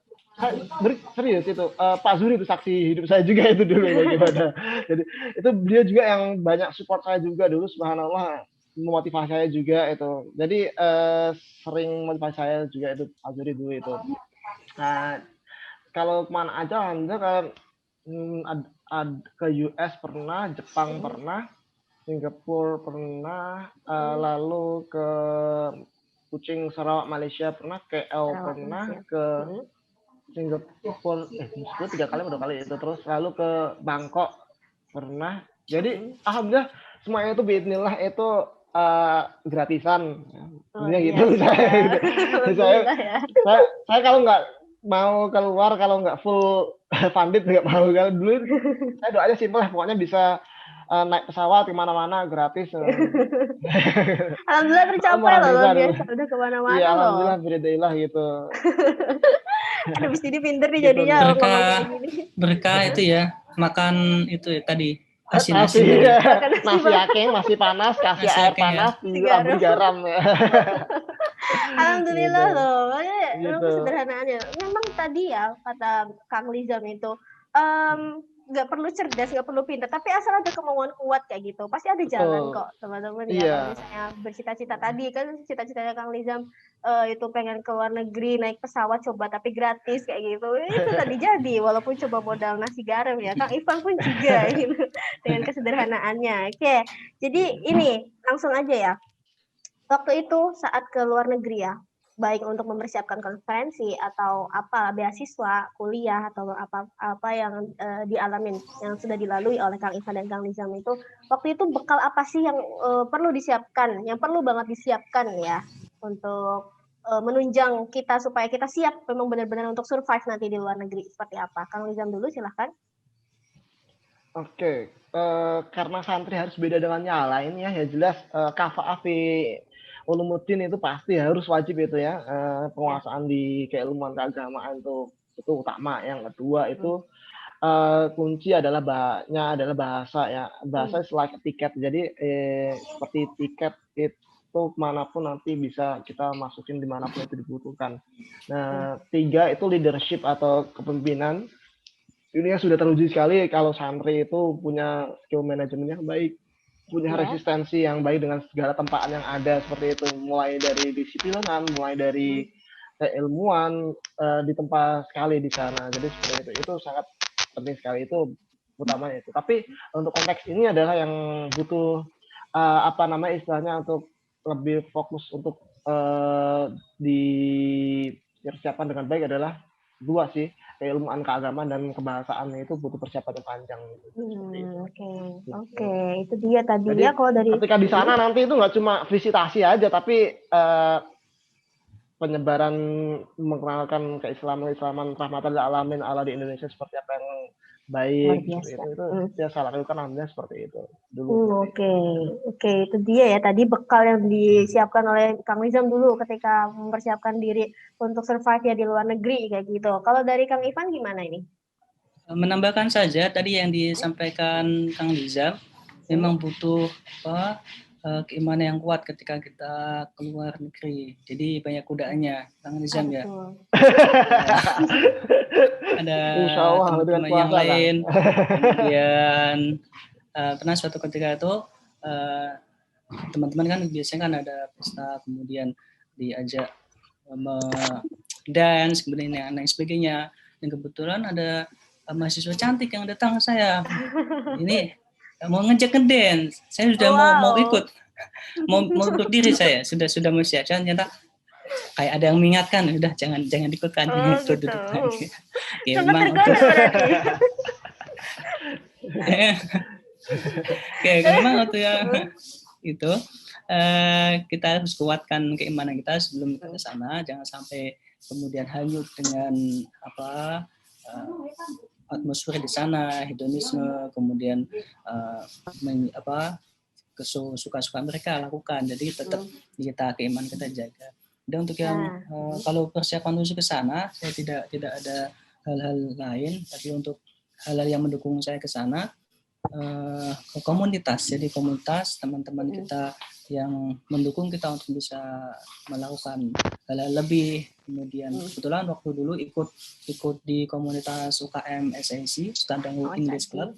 Serius itu Pak Zuri itu saksi hidup saya juga itu dulu bagaimana. Jadi itu beliau juga yang banyak support saya juga dulu, subhanallah, memotivasi saya juga itu. Jadi sering motivasi saya juga itu Pak Zuri dulu itu. Nah, kalau kemana aja alhamdulillah ke US pernah, Jepang pernah, Singapura pernah, lalu ke Kuching Sarawak Malaysia pernah, KL pernah, ke Singapura 3 kali atau 2 kali itu, terus lalu ke Bangkok pernah. Jadi alhamdulillah semuanya itu bismillah itu gratisan. Gitu saya kalau nggak mau keluar, kalau nggak full funded nggak mau. Kalau dulu saya doanya simpel lah, pokoknya bisa naik pesawat kemana-mana gratis. Alhamdulillah tercapai loh, luar biasa, udah kemana-mana iya, loh. alhamdulillah berilah gitu. Aduh, Mas Didi pinter nih jadinya berkah itu ya, makan itu ya, tadi nasi aking masih panas, kasih air panas, diberi garam. Alhamdulillah loh, kesederhanaannya. Memang tadi ya kata Kang Nizam itu nggak perlu cerdas, nggak perlu pintar, tapi asal ada kemauan kuat kayak gitu, pasti ada jalan kok teman-teman ya. Kalau misalnya bercita-cita tadi kan, cita-citanya Kang Nizam itu pengen ke luar negeri, naik pesawat coba tapi gratis kayak gitu, itu tadi jadi walaupun coba modal nasi garam ya. Kang Ivan pun juga gitu, dengan kesederhanaannya. Oke, jadi ini langsung aja ya, waktu itu saat ke luar negeri ya, baik untuk mempersiapkan konferensi atau apa, beasiswa, kuliah atau apa yang dialamin, yang sudah dilalui oleh Kang Ivan dan Kang Nizam itu, waktu itu bekal apa sih yang perlu disiapkan, yang perlu banget disiapkan ya untuk menunjang kita supaya kita siap memang benar-benar untuk survive nanti di luar negeri, seperti apa? Kang Nizam dulu silahkan. Oke, karena santri harus beda dengan yang lain ya jelas kafa'ah fi ulumuddin itu pasti harus wajib itu ya, penguasaan di keilmuan keagamaan itu utama. Yang kedua itu kunci adalah bahasa ya, bahasa is like tiket. Jadi seperti tiket itu manapun nanti bisa kita masukin dimanapun itu dibutuhkan. Nah, 3 itu leadership atau kepemimpinan. Ini sudah teruji sekali kalau santri itu punya skill manajemennya baik, punya resistensi yang baik dengan segala tempaan yang ada seperti itu, mulai dari disiplinan, mulai dari ilmuwan di tempat sekali di sana. Jadi seperti itu sangat penting sekali, itu utamanya itu. Tapi untuk konteks ini adalah yang butuh istilahnya untuk lebih fokus untuk dipersiapkan dengan baik adalah 2 sih, keilmuan keagamaan dan kebahasaan itu butuh persiapan yang panjang. Oke, itu dia tadi. Jadi, ya kalau dari ketika di sana nanti itu nggak cuma visitasi aja, tapi penyebaran, mengenalkan keislaman rahmatan lil alamin ala di Indonesia seperti apa yang baik, itu saya salah lakukan alhamdulillah seperti itu dulu. Oke, itu dia ya tadi bekal yang disiapkan oleh Kang Nizam dulu ketika mempersiapkan diri untuk survive ya di luar negeri kayak gitu. Kalau dari Kang Ivan gimana ini? Menambahkan saja tadi yang disampaikan Kang Nizam, memang butuh keimanan yang kuat ketika kita keluar negeri. Jadi banyak kudaannya, Kang Nizam ya. Ada teman-teman yang lain. Kemudian pernah suatu ketika itu teman-teman kan biasanya kan ada pesta, kemudian diajak dance, kemudian yang lain sebagainya. Dan kebetulan ada mahasiswa cantik yang datang ke saya. Ini mau ngejek ngedance. Saya sudah mau ikut. Mau berdiri saya. Sudah mau siap. Ternyata kayak ada yang mengingatkan, udah jangan ikutkan, gitu. duduk lagi. Ya, sempat tergoda berarti. Oke, memang waktu yang itu kita harus kuatkan keimanan kita sebelum kita ke sana, jangan sampai kemudian hanyut dengan atmosfer di sana, hedonisme, kemudian suka-suka mereka lakukan. Jadi tetap kita keimanan kita jaga. Dan untuk yang kalau persiapan untuk ke sana, saya tidak ada hal-hal lain, tapi untuk hal-hal yang mendukung saya ke sana, ke komunitas. Jadi komunitas teman-teman kita yang mendukung kita untuk bisa melakukan hal-hal lebih. Kemudian kebetulan waktu dulu ikut di komunitas UKM SAC, Standard English Club,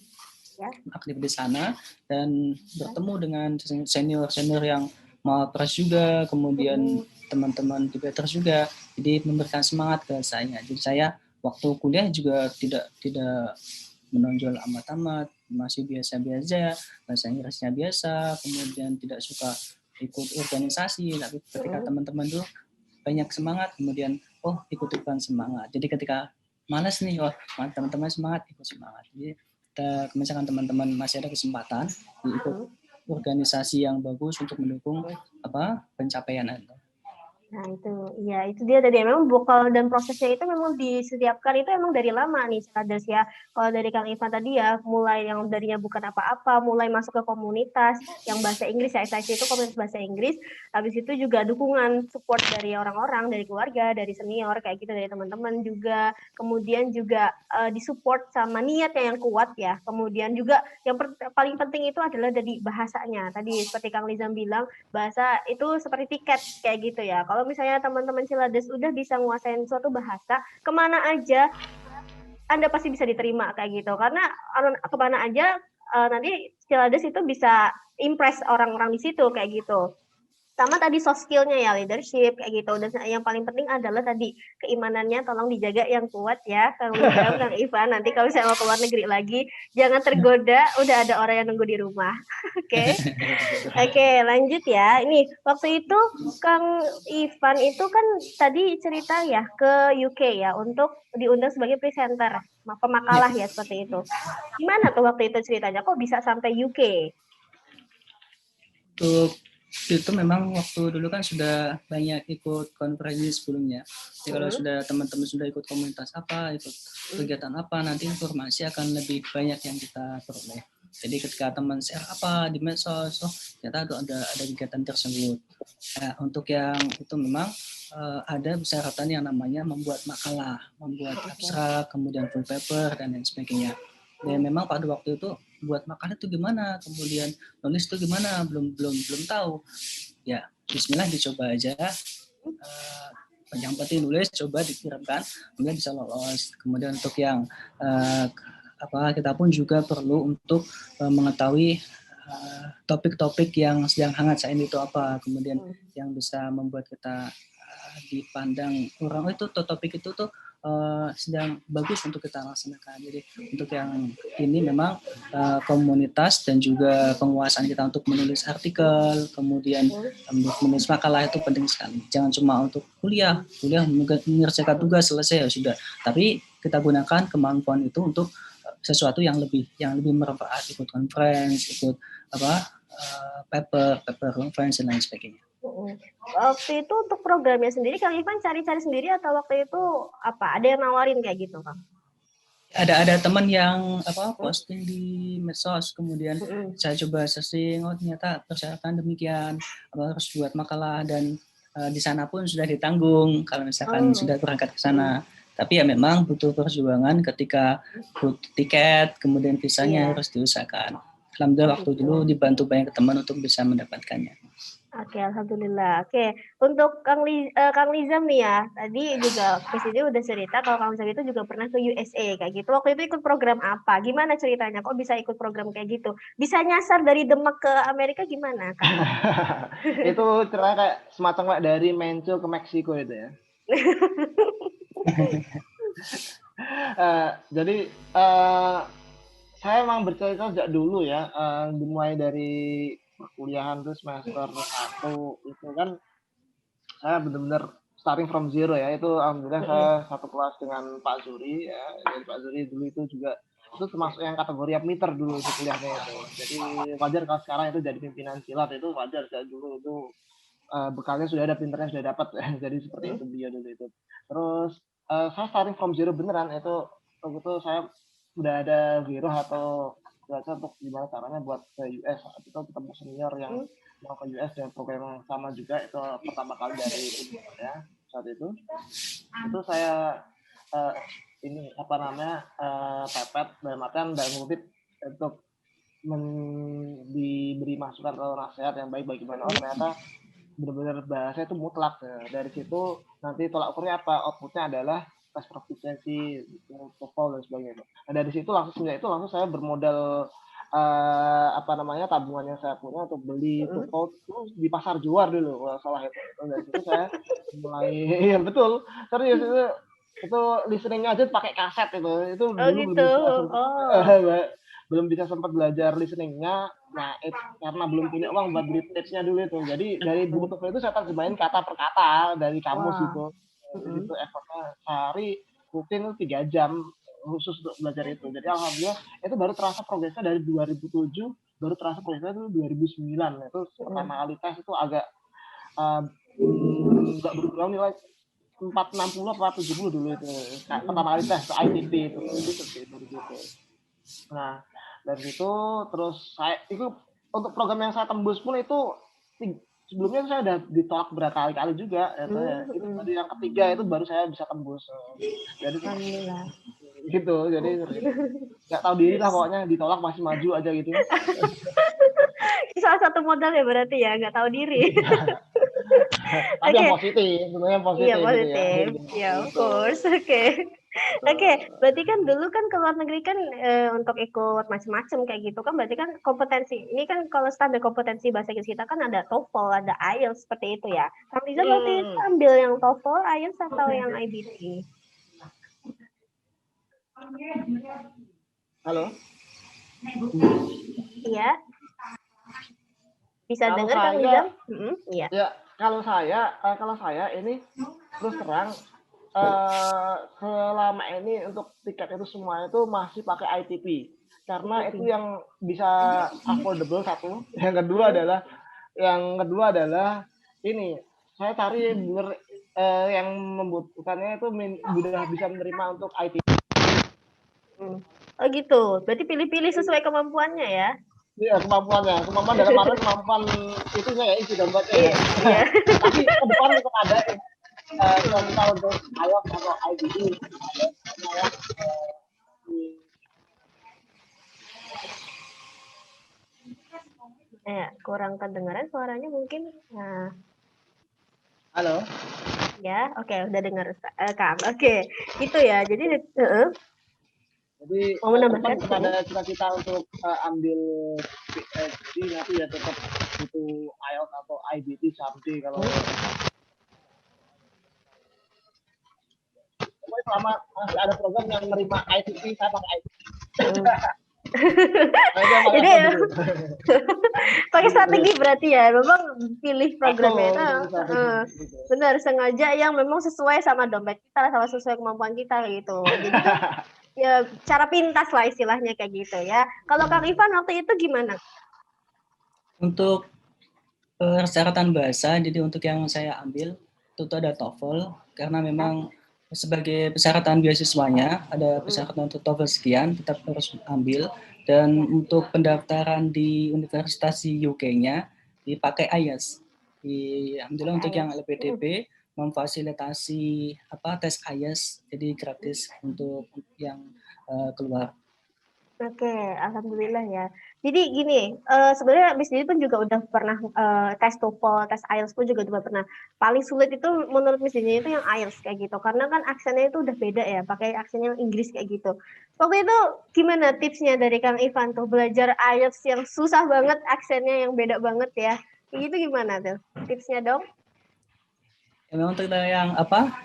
aktif di sana dan bertemu dengan senior yang mau pres juga, kemudian teman-teman debaters juga, jadi memberikan semangat ke saya. Jadi saya waktu kuliah juga tidak menonjol amat-amat, masih biasa-biasa, bahasa Inggrisnya biasa, kemudian tidak suka ikut organisasi, tapi ketika teman-teman tuh banyak semangat, kemudian ikut-ikutan semangat. Jadi ketika malas nih, teman-teman semangat, ikut semangat. Jadi misalkan teman-teman masih ada kesempatan ikut organisasi yang bagus untuk mendukung pencapaian Anda. Nah itu dia tadi. Memang vokal dan prosesnya itu memang disediakan itu emang dari lama nih Ciladers ya. Kalau dari Kang Ivan tadi ya, mulai yang darinya bukan apa-apa, mulai masuk ke komunitas yang bahasa Inggris ya, SIC itu komunitas bahasa Inggris. Habis itu juga dukungan support dari orang-orang, dari keluarga, dari senior kayak gitu, dari teman-teman juga. Kemudian juga disupport sama niatnya yang kuat ya. Kemudian juga yang paling penting itu adalah dari bahasanya. Tadi seperti Kang Lizam bilang, bahasa itu seperti tiket kayak gitu ya. Kalau misalnya teman-teman Ciladers udah bisa nguasain suatu bahasa, kemana aja Anda pasti bisa diterima kayak gitu. Karena kemana aja nanti Ciladers itu bisa impress orang-orang di situ kayak gitu. Sama tadi soft skill-nya ya, leadership kayak gitu. Dan yang paling penting adalah tadi keimanannya tolong dijaga yang kuat ya, Kang Lizam, Kang Ivan. Nanti kalau saya mau keluar negeri lagi, jangan tergoda, udah ada orang yang nunggu di rumah. Oke, lanjut ya. Ini waktu itu Kang Ivan itu kan tadi cerita ya ke UK ya untuk diundang sebagai presenter, pemakalah ya seperti itu. Gimana tuh waktu itu ceritanya? Kok bisa sampai UK? Itu memang waktu dulu kan sudah banyak ikut konferensi sebelumnya. Jadi kalau sudah teman-teman sudah ikut komunitas apa, ikut kegiatan apa, nanti informasi akan lebih banyak yang kita peroleh. Jadi ketika teman share apa di medsos, ternyata ada kegiatan tersebut. Nah, untuk yang itu memang ada persyaratan yang namanya membuat makalah, membuat abstrak, kemudian full paper dan lain sebagainya. Dan memang pada waktu itu buat makalah itu gimana, kemudian nulis itu gimana, belum tahu. Ya, bismillah dicoba aja. Yang penting nulis, coba dikirimkan, kemudian bisa lolos. Kemudian untuk yang kita pun juga perlu untuk mengetahui topik-topik yang sedang hangat saat ini itu apa, kemudian yang bisa membuat kita dipandang orang itu topik itu tuh sedang bagus untuk kita laksanakan. Jadi untuk yang ini memang komunitas dan juga penguasaan kita untuk menulis artikel, kemudian menulis makalah itu penting sekali. Jangan cuma untuk kuliah menyelesaikan tugas selesai ya sudah. Tapi kita gunakan kemampuan itu untuk sesuatu yang lebih bermanfaat, ikut conference, ikut paper conference dan lain sebagainya. Waktu itu untuk programnya sendiri Kang Ivan cari-cari sendiri atau waktu itu ada yang nawarin kayak gitu Kang? Ada teman yang posting di medsos, kemudian saya coba searching, ternyata persyaratan demikian, harus buat makalah dan di sana pun sudah ditanggung kalau misalkan sudah berangkat ke sana. Tapi ya memang butuh perjuangan ketika butuh tiket, kemudian visanya harus diusahakan. Alhamdulillah waktu dulu dibantu banyak teman untuk bisa mendapatkannya. Oke, alhamdulillah. Oke, untuk Kang Lizam nih ya, tadi juga Presiden udah cerita kalau Kang Lizam itu juga pernah ke USA kayak gitu. Waktu itu ikut program apa? Gimana ceritanya? Kok bisa ikut program kayak gitu? Bisa nyasar dari Demak ke Amerika gimana, Kang? Itu ceritanya kayak semacam kayak dari Menco ke Meksiko itu ya. Jadi saya emang bercerita sejak dulu ya, dimulai dari perkuliahan tuh semester 1 itu kan saya benar-benar starting from zero ya. Itu alhamdulillah saya satu kelas dengan Pak Zuri ya. Dan Pak Zuri dulu itu juga itu termasuk yang kategori upmeter dulu itu kuliahnya itu. Jadi wajar kalau sekarang itu jadi pimpinan silat itu wajar. Saya dulu itu bekalnya sudah ada, pinternya sudah dapat. Jadi seperti itu dia dulu itu. Terus saya starting from zero beneran itu waktu itu saya udah ada zero atau belajar untuk gimana caranya buat ke US. Itu ketemu senior yang mau ke US dengan program yang sama juga, itu pertama kali dari ya saat itu saya ini apa namanya pepet dalam artian dalam kutip untuk diberi masukan atau nasihat yang baik bagaimana. Ternyata benar-benar bahasa itu mutlak ya. Dari situ nanti tolak ukurnya apa, outputnya adalah tes proficiency, TOEFL dan sebagainya. Nah, dari situ langsung saya bermodal apa namanya tabungan yang saya punya untuk beli TOEFL itu di pasar Juar dulu kalau salah itu. Dari situ saya mulai ya betul serius itu listeningnya aja pakai kaset itu dulu gitu. belum bisa sempat belajar listeningnya. Nah, karena belum punya uang buat beli tapesnya dulu itu. Jadi dari buku TOEFL itu saya terjemahin kata per kata dari kamus gitu. Itu effortnya sehari rutin 3 jam khusus untuk belajar itu. Jadi alhamdulillah itu baru terasa progresnya dari 2007, baru terasa progresnya itu 2009. Itu pertama kali tes itu agak nggak berkurang nilai 460 atau 470 dulu itu. Pertama kali tes ITP itu seperti itu gitu. Nah, dari situ terus saya itu untuk program yang saya tembus pun itu sebelumnya saya udah ditolak berkali-kali juga itu baru yang ketiga itu baru saya bisa tembus. Jadi alhamdulillah gitu, jadi nggak tahu diri lah pokoknya, ditolak masih maju aja gitu. Salah satu modal ya berarti ya, nggak tahu diri. Tapi yang positif, sebenarnya positif. Iya, positif. Gitu Ya, of course. Oke, berarti kan dulu kan ke luar negeri kan untuk ikut macam-macam kayak gitu kan, berarti kan kompetensi ini kan kalau standar kompetensi bahasa Inggris kita kan ada TOEFL, ada IELTS seperti itu ya. Kang Riza berarti ambil yang TOEFL, IELTS atau yang IBT? Halo? Iya. Bisa dengar Kang Riza? Iya. Ya, kalau saya ini terus terang selama ini untuk tiket itu semua itu masih pakai ITP karena itu yang bisa affordable satu. Yang kedua adalah ini saya cari bener yang membutuhkannya itu sudah bisa menerima untuk ITP. Oh gitu, berarti pilih-pilih sesuai kemampuannya ya? Iya, kemampuan dalam arti kemampuan itunya ya, isi dompetnya ya. Tapi ke depan itu ada kita untuk IELTS atau IBT kurang kedengaran suaranya mungkin. Nah. Halo. Ya, oke, udah dengar Kang. Oke, gitu ya. Jadi mau menambahkan kepada kita untuk ambil PhD nanti ya tetap butuh IELTS atau IBT sampai kalau selama masih ada program yang menerima ITP saya pakai ITP. Jadi pakai strategi berarti ya, memang pilih programnya benar sengaja yang memang sesuai sama dompet kita, sama sesuai kemampuan kita gitu. Jadi ya cara pintas lah istilahnya kayak gitu ya. Kalau Kang Ivan waktu itu gimana? Untuk persyaratan bahasa, jadi untuk yang saya ambil itu ada TOEFL karena memang sebagai persyaratan beasiswanya ada persyaratan untuk TOEFL sekian, tetap harus ambil. Dan untuk pendaftaran di universitas di UK-nya dipakai IELTS. Alhamdulillah untuk yang LPDP memfasilitasi tes IELTS, jadi gratis untuk yang keluar. Oke, alhamdulillah ya. Jadi gini, sebenarnya Miss Didi pun juga udah pernah tes TOEFL, tes IELTS pun juga udah pernah. Paling sulit itu menurut Miss Didi itu yang IELTS kayak gitu, karena kan aksennya itu udah beda ya, pakai aksennya Inggris kayak gitu. Waktu itu gimana tipsnya dari Kang Ivan tuh belajar IELTS yang susah banget, aksennya yang beda banget ya? Kayak gitu gimana tuh tipsnya dong? Memang untuk yang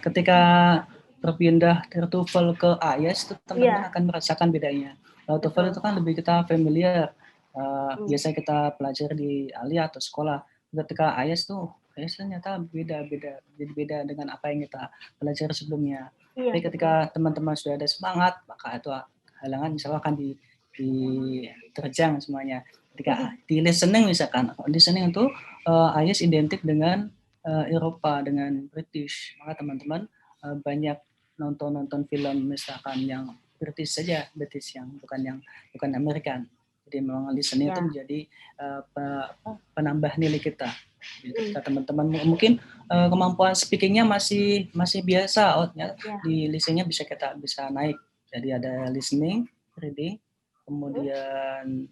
ketika berpindah dari TOEFL ke IELTS itu teman-teman akan merasakan bedanya. Kalau TOEFL itu kan lebih kita familiar, biasanya kita pelajari di alia atau sekolah. Ketika IELTS tuh ternyata beda dengan apa yang kita pelajari sebelumnya. Tapi ketika teman-teman sudah ada semangat, maka itu halangan misalnya akan diterjang semuanya. Ketika di listening misalkan, listening itu IELTS identik dengan Eropa, dengan British, maka teman-teman banyak nonton film misalkan yang British saja, British yang bukan American. Jadi memang listening itu menjadi penambah nilai kita. Jadi ketika teman-teman mungkin kemampuan speakingnya masih biasa, di listeningnya bisa naik. Jadi ada listening, reading, kemudian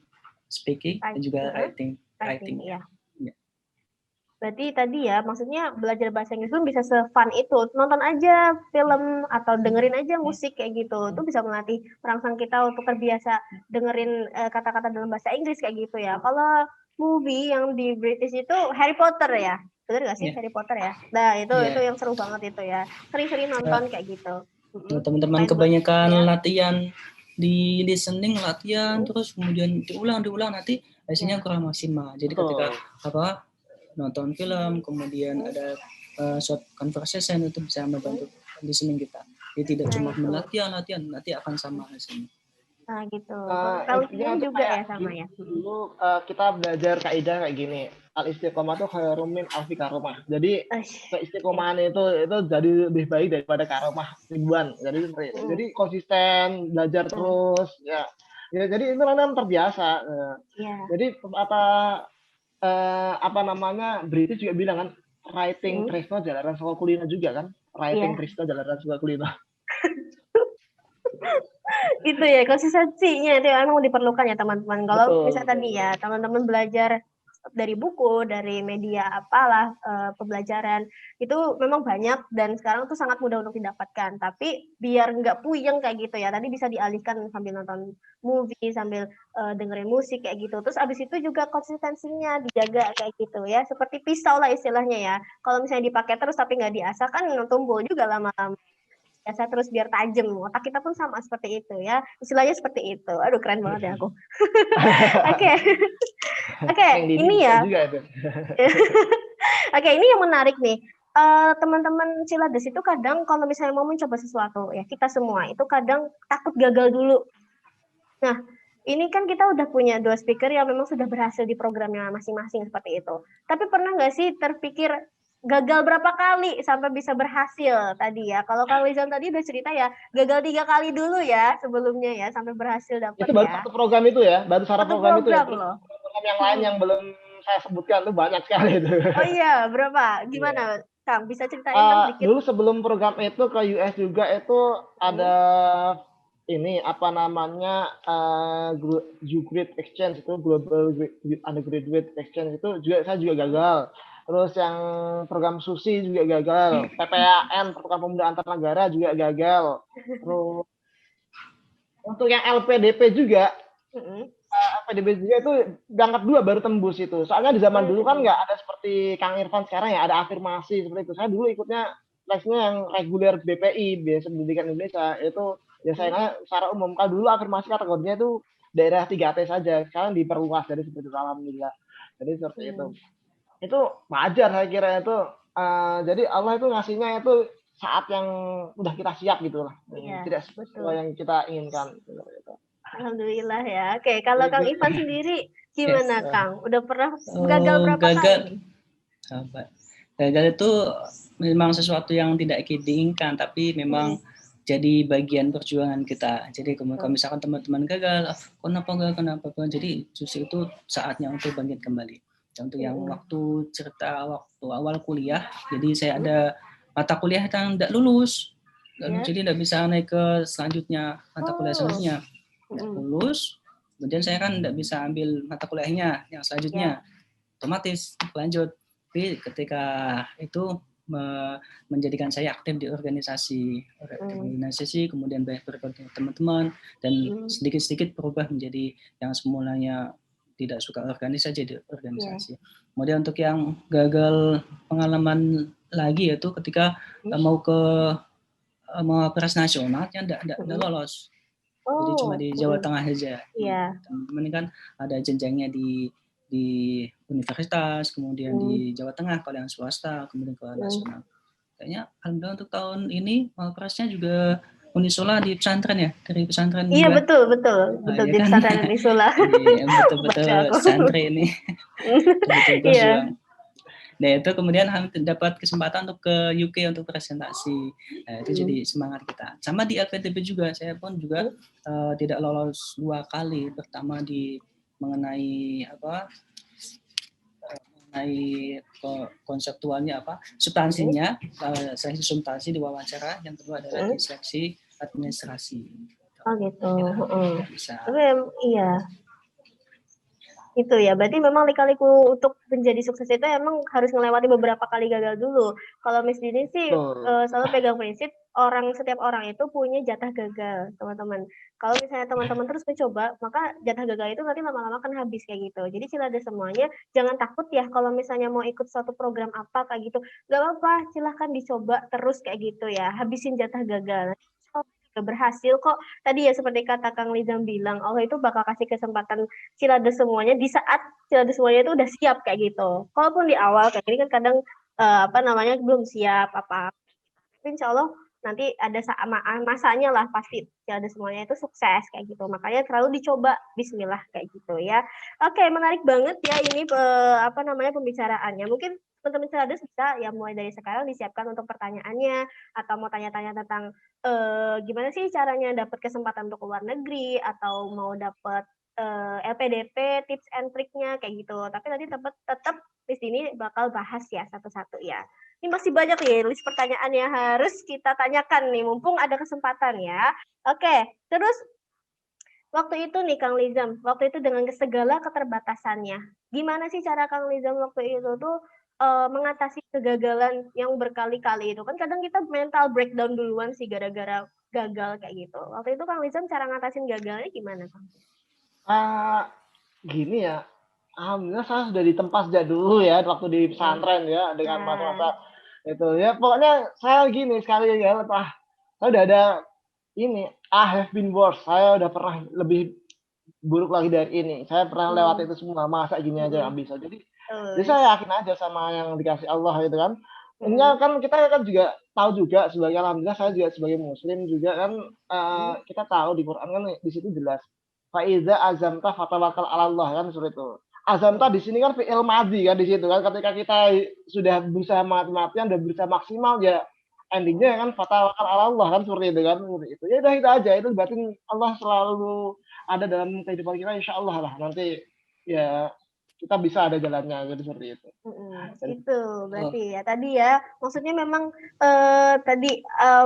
speaking dan juga writing. Ya. Berarti tadi ya, maksudnya belajar bahasa Inggris pun bisa se-fun itu. Nonton aja film atau dengerin aja musik kayak gitu. Itu bisa melatih perangsang kita untuk terbiasa dengerin kata-kata dalam bahasa Inggris kayak gitu ya. Kalau movie yang di British itu Harry Potter ya. Bener gak sih Harry Potter ya? Nah, itu yang seru banget itu ya. Sering-sering nonton kayak gitu. Teman-teman kebanyakan latihan di listening, terus kemudian diulang nanti hasilnya kurang maksimal. Jadi ketika nonton film, kemudian ada short conversation itu bisa membantu listening kita. Jadi tidak cuma latihan, nanti akan sama hasilnya. Nah gitu. Kalau ini juga ya sama ya. Dulu kita belajar kaidah kayak gini. Al-istiqomah itu khairun min alfi karomah. Jadi keistiqomahan itu jadi lebih baik daripada karomah ribuan. Jadi konsisten, belajar terus ya. Jadi itu memang terbiasa. Jadi British juga bilang kan, writing Trisno jalanan sekolah kuliner juga kan, writing Trisno jalanan sekolah kuliner. Itu ya, konsistensinya itu emang diperlukan ya teman-teman. Kalau misalnya tadi ya teman-teman belajar dari buku, dari media apalah pembelajaran itu memang banyak dan sekarang tuh sangat mudah untuk didapatkan. Tapi biar nggak puyeng kayak gitu ya, tadi bisa dialihkan sambil nonton movie, sambil dengerin musik kayak gitu. Terus abis itu juga konsistensinya dijaga kayak gitu ya, seperti pisau lah istilahnya ya. Kalau misalnya dipakai terus tapi nggak diasah kan tumbul juga lama-lama. Biasa terus biar tajam. Otak kita pun sama seperti itu ya. Istilahnya seperti itu. Aduh keren banget ya aku. Oke, ini ya. Oke, ini yang menarik nih. Teman-teman Cilades itu kadang kalau misalnya mau mencoba sesuatu ya, kita semua itu kadang takut gagal dulu. Nah, ini kan kita udah punya 2 speaker yang memang sudah berhasil di programnya masing-masing seperti itu. Tapi pernah nggak sih terpikir gagal berapa kali sampai bisa berhasil tadi ya? Kalau Kang Lizan tadi udah cerita ya, gagal 3 kali dulu ya sebelumnya ya sampai berhasil dapat ya. Itu baru satu program itu ya, baru satu program itu ya. Loh. Program yang lain yang belum saya sebutkan tuh banyak sekali itu. Oh iya, berapa? Gimana, Kang? Bisa ceritain sedikit? Dulu sebelum program itu ke US juga itu ada ini Great Exchange itu Global Undergraduate Exchange itu juga saya juga gagal. Terus yang program SUSI juga gagal, PPAN Program Pemuda Antar Negara juga gagal. Terus untuk yang LPDP juga, LPDP juga itu berangkat 2 baru tembus itu. Soalnya di zaman dulu kan nggak ada seperti Kang Irfan sekarang ya, ada afirmasi seperti itu. Saya dulu ikutnya lesnya yang reguler BPI, Biasa Pendidikan Indonesia, itu biasanya secara umum. Kalau dulu afirmasi kategorinya itu daerah 3T saja, sekarang diperluas jadi seperti itu, alhamdulillah. Jadi seperti itu. Itu wajar saya kira itu. Jadi Allah itu ngasihnya itu saat yang udah kita siap gitu lah. Tidak sesuai yang kita inginkan. Alhamdulillah ya. Oke, kalau Kang Ivan sendiri gimana Kang? Udah pernah gagal berapa kali? Gagal itu memang sesuatu yang tidak diinginkan, tapi memang jadi bagian perjuangan kita. Jadi kalau misalkan teman-teman gagal, kenapa? Jadi justru itu saatnya untuk bangkit kembali. Untuk yang waktu awal kuliah, jadi saya ada mata kuliah yang tidak lulus, jadi tidak bisa naik ke selanjutnya mata kuliah selanjutnya, tidak lulus. Kemudian saya kan tidak bisa ambil mata kuliahnya yang selanjutnya, otomatis lanjut. Tapi ketika itu menjadikan saya aktif di organisasi, kemudian banyak berkontak teman-teman dan sedikit-sedikit berubah menjadi yang semulanya tidak suka organisasi jadi organisasi. Kemudian untuk yang gagal pengalaman lagi yaitu ketika mau ke Mawapres nasional yang tidak lolos. Jadi cuma di Jawa Tengah saja. Teman-teman ini kan ada jenjangnya di universitas, kemudian di Jawa Tengah kalau yang swasta, kemudian ke nasional. Kayaknya alhamdulillah untuk tahun ini Mawapresnya juga Unisola di pesantren ya, dari pesantren. Iya juga. betul Ya di kan? pesantren Unisola. Iya, betul pesantren ini. Betul berjuang. Nah itu kemudian dapat kesempatan untuk ke UK untuk presentasi. Nah, itu jadi semangat kita. Sama di LPDP juga, saya pun juga tidak lolos 2 kali. Pertama di mengenai konseptualnya substansinya, seleksi substansi di wawancara. Yang kedua adalah di seleksi administrasi. Oh gitu. Bisa. Iya. Itu ya, berarti memang lika-liku untuk menjadi sukses itu emang harus melewati beberapa kali gagal dulu. Kalau Miss Dini sih selalu pegang prinsip setiap orang itu punya jatah gagal, teman-teman. Kalau misalnya teman-teman terus mencoba, maka jatah gagal itu nanti lama-lama kan habis kayak gitu. Jadi silahkan semuanya, jangan takut ya kalau misalnya mau ikut suatu program apa kayak gitu. Gak apa-apa, silahkan dicoba terus kayak gitu ya, habisin jatah gagal. Berhasil kok. Tadi ya seperti kata Kang Lizam bilang, Allah itu bakal kasih kesempatan Cilades semuanya di saat Cilades semuanya itu udah siap kayak gitu. Kalaupun di awal kayak ini kan kadang belum siap apa. Tapi insya Allah nanti ada masanya lah pasti Cilades semuanya itu sukses kayak gitu. Makanya terlalu dicoba Bismillah kayak gitu ya. Oke, menarik banget ya ini pembicaraannya. Mungkin teman-teman Cilades bisa ya mulai dari sekarang disiapkan untuk pertanyaannya atau mau tanya-tanya tentang gimana sih caranya dapat kesempatan untuk keluar negeri atau mau dapat LPDP tips and triknya kayak gitu. Tapi nanti tetap di sini bakal bahas ya satu-satu ya. Ini masih banyak ya list pertanyaan yang harus kita tanyakan nih mumpung ada kesempatan ya. Oke, terus waktu itu nih Kang Lizam, waktu itu dengan segala keterbatasannya, gimana sih cara Kang Lizam waktu itu tuh mengatasi kegagalan yang berkali-kali itu? Kan kadang kita mental breakdown duluan sih gara-gara gagal kayak gitu. Waktu itu Kang Lizam cara ngatasin gagalnya gimana, Kang? Gini ya, alhamdulillah saya sudah ditempa sejak dulu ya waktu di pesantren ya dengan masa-masa itu ya. Pokoknya saya gini sekali ya, saya udah ada ini, I have been worse. Saya udah pernah lebih buruk lagi dari ini. Saya pernah lewat itu semua. Masa gini aja nggak bisa. Jadi saya yakin aja sama yang dikasih Allah gitu kan. Ini kan kita kan juga tahu juga sebagai alhamdulillah saya juga sebagai muslim juga kan kita tahu di Quran kan di situ jelas. Faiza azamta fatawakkal 'ala Allah kan seperti itu. Azamta di sini kan fi'il madhi kan di situ kan ketika kita sudah berusaha mati-matian dan berusaha maksimal ya endingnya kan fatawakkal 'ala Allah kan seperti itu kan itu. Ya udah itu aja itu berarti Allah selalu ada dalam kehidupan kita insyaallah lah nanti ya kita bisa ada jalannya gitu seperti itu. Itu berarti ya tadi ya maksudnya memang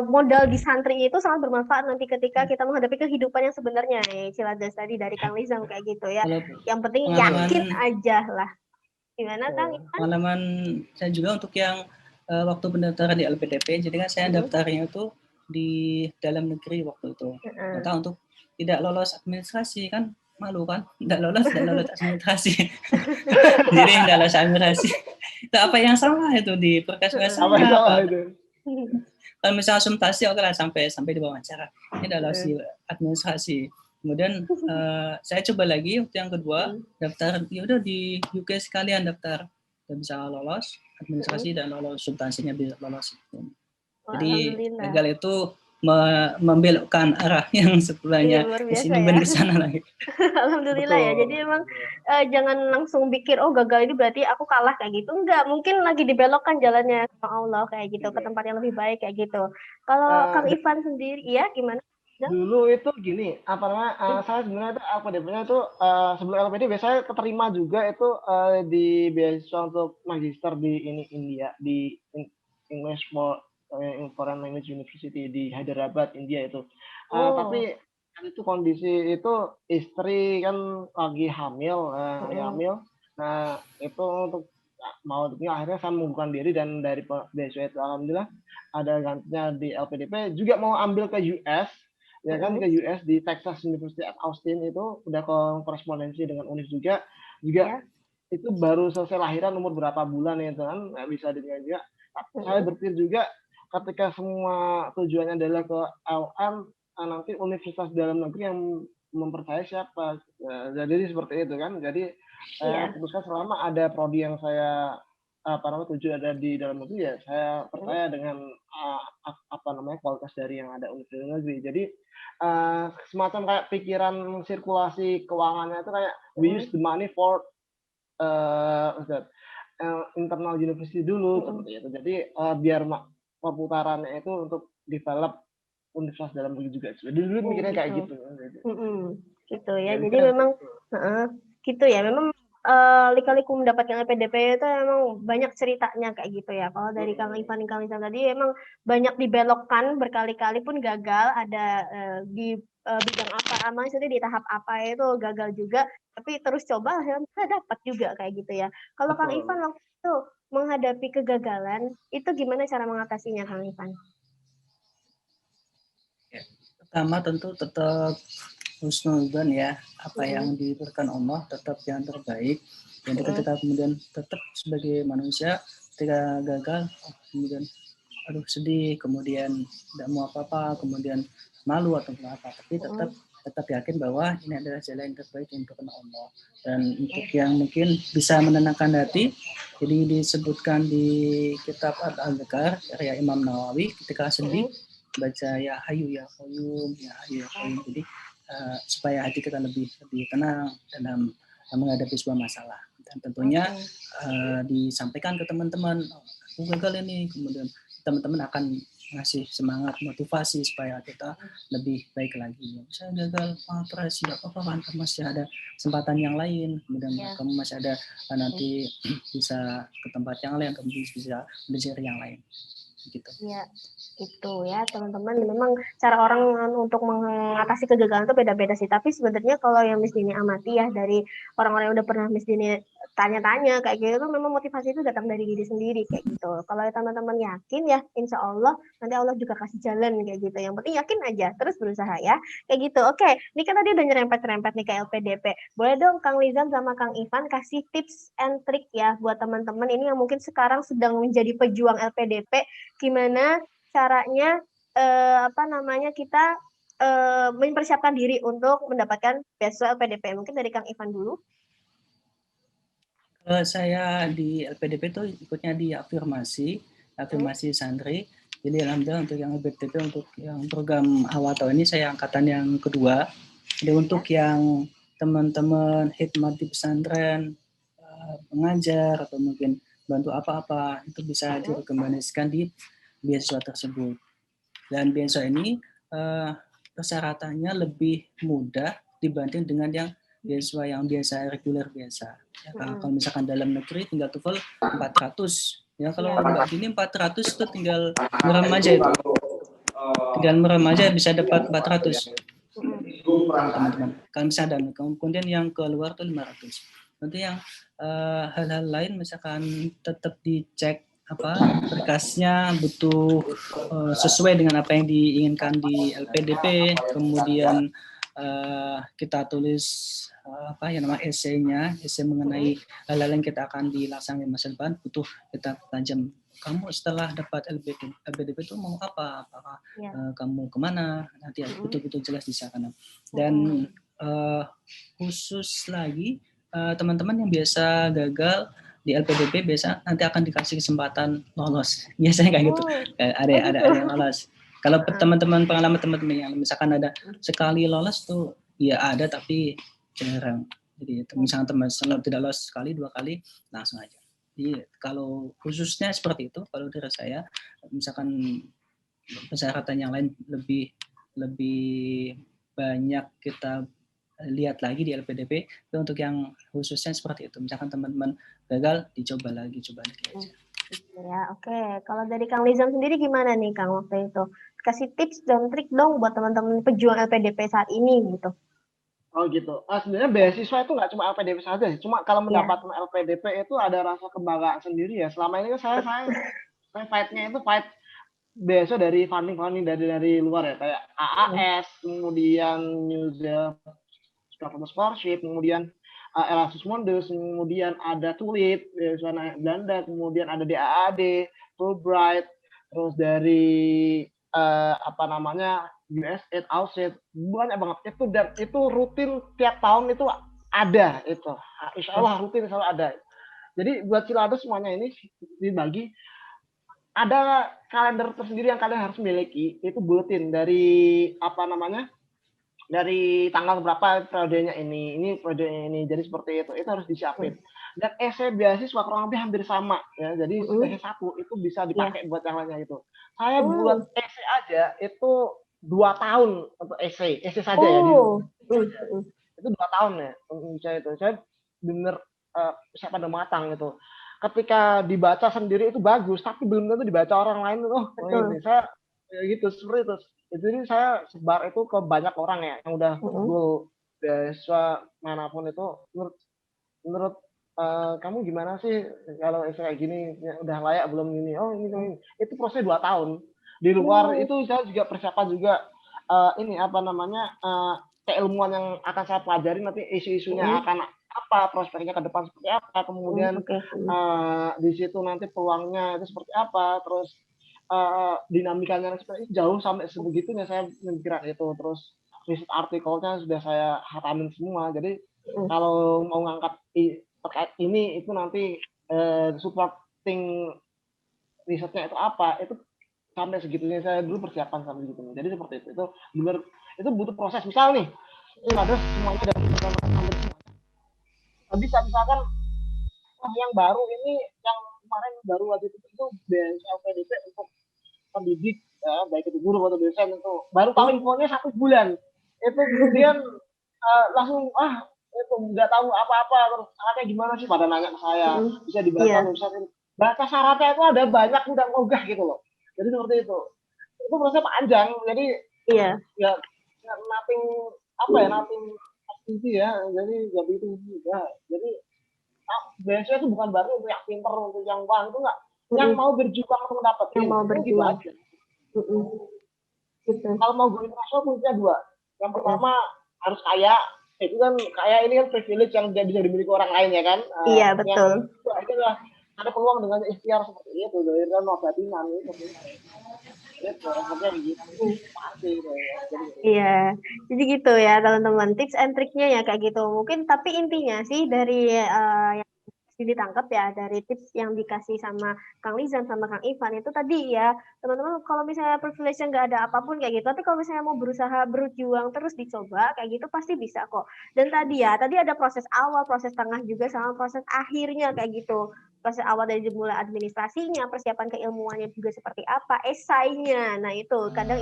modal di santri itu sangat bermanfaat nanti ketika kita menghadapi kehidupan yang sebenarnya nih Cilades tadi dari Kang Lizam kayak gitu ya. Yang penting yakin aja lah. Gimana Kang? Pengalaman saya juga untuk yang waktu pendaftaran di LPDP, jadi kan saya daftarnya itu di dalam negeri waktu itu. Ternyata untuk tidak lolos administrasi kan malu kan, tidak lolos administrasi. Jadi tidak lolos administrasi. Itu apa yang salah itu di Perkesmas apa? Kalau misalnya substansi oke lah sampai di wawancara. Ini tidak lolos administrasi. Kemudian saya coba lagi waktu yang kedua daftar ya udah di UK sekalian daftar dan bisa lolos administrasi dan lolos substansinya bisa lolos. Jadi gagal itu membelokkan arah yang sebelumnya ke sana lagi. Alhamdulillah ya. Jadi emang jangan langsung pikir oh gagal ini berarti aku kalah kayak gitu. Enggak, mungkin lagi dibelokkan jalannya sama Allah kayak gitu ke tempat yang lebih baik kayak gitu. Kalau Kang Ivan sendiri ya gimana? Dulu itu gini, saya sebenarnya itu LPDP-nya itu sebelum LPDP saya keterima juga itu di beasiswa untuk magister di India di English Foreign Language University di Hyderabad, India itu. Tapi itu kondisi itu istri kan lagi hamil, hamil. Nah itu untuk akhirnya saya membuka diri dan dari beasiswa itu alhamdulillah ada gantinya di LPDP juga mau ambil ke US. Ya kan ke US di Texas University at Austin itu udah korespondensi dengan UNIF juga itu baru selesai lahiran umur berapa bulan itu kan nggak bisa dengan juga. Saya berpikir juga ketika semua tujuannya adalah ke LM, nanti universitas dalam negeri yang mempercayai siapa. Jadi seperti itu kan. Jadi saya putuskan selama ada prodi yang saya tuju ada di dalam negeri, ya saya percaya dengan kualitas dari yang ada universitas negeri. Jadi semacam kayak pikiran sirkulasi keuangannya itu kayak we use the money for internal university dulu seperti itu. Jadi biar perputarannya itu untuk develop universitas dalam negeri juga. Jadi dulu mikirnya kayak gitu. Gitu ya. Jadi memang gitu ya. Memang lika-liku mendapatkan LPDP itu emang banyak ceritanya kayak gitu ya. Kalau dari Kang Ivan tadi emang banyak dibelokkan berkali-kali pun gagal. Ada di bidang apa, maksudnya di tahap apa itu gagal juga. Tapi terus coba akhirnya dapat juga kayak gitu ya. Kalau Kang Ivan waktu itu menghadapi kegagalan itu gimana cara mengatasinya, Kang Ivan? Ya, pertama tentu tetap husnudzon ya, apa yang diberikan Allah tetap yang terbaik. Jadi ketika kemudian tetap sebagai manusia ketika gagal kemudian aduh sedih, kemudian tidak mau apa-apa, kemudian malu atau apa, tapi tetap yakin bahwa ini adalah jalan yang terbaik untuk Allah. Dan untuk yang mungkin bisa menenangkan hati, jadi disebutkan di kitab Al-Adhkar karya Imam Nawawi, ketika sedih baca ya Hayyu ya Qayyum, ya Hayyu ya Qayyum. Jadi supaya hati kita lebih tenang dalam menghadapi sebuah masalah. Dan tentunya disampaikan ke teman-teman, aku gagal ini, kemudian teman-teman akan ngasih semangat, motivasi supaya kita lebih baik lagi. Saya gagal, terus tidak apa-apa, kan masih ada kesempatan yang lain, kemudian kamu masih ada nanti bisa ke tempat yang lain, kamu bisa belajar yang lain. Gitu. Ya, itu ya teman-teman. Memang cara orang untuk mengatasi kegagalan itu beda-beda sih. Tapi sebenarnya kalau yang Miss Dini amati ya dari orang-orang yang udah pernah Miss Dini tanya-tanya kayak gitu, memang motivasi itu datang dari diri sendiri kayak gitu. Kalau teman-teman yakin ya, insya Allah nanti Allah juga kasih jalan kayak gitu. Yang penting yakin aja, terus berusaha ya kayak gitu. Oke, ini kan tadi udah nyerempet-nyerempet nih ke LPDP. Boleh dong Kang Lizam sama Kang Ivan kasih tips and trick ya buat teman-teman ini yang mungkin sekarang sedang menjadi pejuang LPDP. Gimana caranya kita mempersiapkan diri untuk mendapatkan beasiswa LPDP? Mungkin dari Kang Ivan dulu. Saya di LPDP itu ikutnya di afirmasi santri. Jadi alhamdulillah untuk yang LPDP, untuk yang program awal tahun ini saya angkatan yang kedua. Jadi untuk yang teman-teman hikmat di pesantren, mengajar atau mungkin bantu apa-apa, itu bisa direkomendasikan di beasiswa tersebut. Dan beasiswa ini persyaratannya lebih mudah dibanding dengan yang beasiswa yang biasa, reguler biasa. Ya, kalau misalkan dalam negeri tinggal TOEFL 400. Ya kalau Mbak Dini 400 itu tinggal merem aja itu. Tinggal merem aja bisa dapat 400. Teman-teman. Kalau misalnya dan kemudian yang keluar tuh 500. Nanti yang hal-hal lain misalkan tetap dicek berkasnya butuh sesuai dengan apa yang diinginkan di LPDP, kemudian kita tulis esainya, esai mengenai hal-hal yang kita akan dilaksanakan masa depan, butuh kita tajam. Kamu setelah dapat LPDP itu mau apa? Apakah kamu kemana? Nanti betul-betul jelas di sana. Dan khusus lagi teman-teman yang biasa gagal di LPDP biasa nanti akan dikasih kesempatan lolos. Biasanya kayak gitu. Ada yang lolos. Kalau teman-teman pengalaman teman-teman yang misalkan ada sekali lolos tuh ya ada tapi jarang. Jadi misalkan teman-teman tidak lolos sekali, 2 kali langsung aja. Jadi kalau khususnya seperti itu, kalau dari saya misalkan persyaratan yang lain lebih banyak kita lihat lagi di LPDP, itu untuk yang khususnya seperti itu. Misalkan teman-teman gagal, coba lagi aja. Ya, oke. Kalau dari Kang Lizam sendiri gimana nih Kang waktu itu? Kasih tips dan trik dong buat teman-teman pejuang LPDP saat ini gitu. Oh gitu. Sebenarnya beasiswa itu nggak cuma LPDP saja sih. Cuma kalau mendapatkan LPDP itu ada rasa kebanggaan sendiri ya. Selama ini kan saya fight-nya itu fight beasiswa dari funding dari luar ya, kayak AAS, kemudian New Zealand Government Scholarship, kemudian Erasmus Mundus, kemudian ada TULIP, beasiswa Belanda, kemudian ada DAAD, Fulbright, terus dari apa namanya USAID, USAID, banyak banget itu, dan itu rutin tiap tahun itu ada itu. Insya Allah rutin selalu ada. Jadi buat Ciladus semuanya ini dibagi, ada kalender tersendiri yang kalian harus miliki, itu bulletin dari apa namanya, dari tanggal berapa periodenya ini periodenya ini, jadi seperti itu harus disiapin. Dan essay beasiswa kurang lebih hampir sama ya, jadi essay 1 itu bisa dipakai buat yang lainnya itu. Saya buat essay aja itu 2 tahun untuk essay saja ya, itu 2 tahun ya saya bener siapa ada matang gitu. Ketika dibaca sendiri itu bagus, tapi belum tentu dibaca orang lain. Ini saya ya gitu, seperti itu. Jadi saya sebar itu ke banyak orang ya yang udah full beasiswa manapun itu. Menurut kamu gimana sih kalau kayak gini, ya, udah layak belum ini? Oh ini. Itu proses 2 tahun. Di luar itu saya juga persiapan juga ini apa namanya keilmuan yang akan saya pelajari nanti, isu-isunya akan apa, prospeknya ke depan seperti apa, kemudian di situ nanti peluangnya itu seperti apa, terus dinamikanya seperti itu, jauh sampai sebegitunya saya memikirkan itu. Terus riset artikelnya sudah saya hatamin semua. Jadi kalau mau ngangkat terkait ini itu nanti supporting risetnya itu apa, itu sampai segitunya saya dulu persiapan sampai segitunya. Jadi seperti itu benar, itu butuh proses. Misal nih ada semuanya dari sampai bisa misalkan yang baru ini, yang kemarin baru waktu itu BSLPDP untuk pendidik ya, baik itu guru atau dosen, itu baru tahu infonya 1 bulan itu, kemudian langsung itu nggak tahu apa-apa, terus syaratnya gimana sih, pada nanya ke saya, bisa dibaca website, baca syaratnya itu ada banyak, udah ogah gitu loh. Jadi seperti itu prosesnya panjang. Jadi ya nothing activity ya, jadi nggak begitu juga. Jadi biasanya itu bukan berarti untuk yang pinter, untuk yang bang, itu enggak. Yang mau berjuang untuk mendapatkan, yang mau berjuang gitu. Kalau mau go internasional kuncinya 2. Yang pertama harus kaya. Itu kan kaya ini kan privilege yang bisa dimiliki orang lain ya kan. Iya betul. Yang adalah ada peluang dengan ikhtiar seperti itu, dari dan batinan itu. Iya, jadi gitu ya teman-teman, tips and triknya ya kayak gitu. Mungkin tapi intinya sih dari yang ditangkap ya, dari tips yang dikasih sama Kang Lizan sama Kang Ivan itu tadi ya, teman-teman, kalau misalnya privilege nggak ada apapun kayak gitu, tapi kalau misalnya mau berusaha berjuang terus dicoba kayak gitu pasti bisa kok. Dan tadi ada proses awal, proses tengah juga sama proses akhirnya kayak gitu. Proses awal dari mulai administrasinya, persiapan keilmuannya juga seperti apa, esainya. Nah itu kadang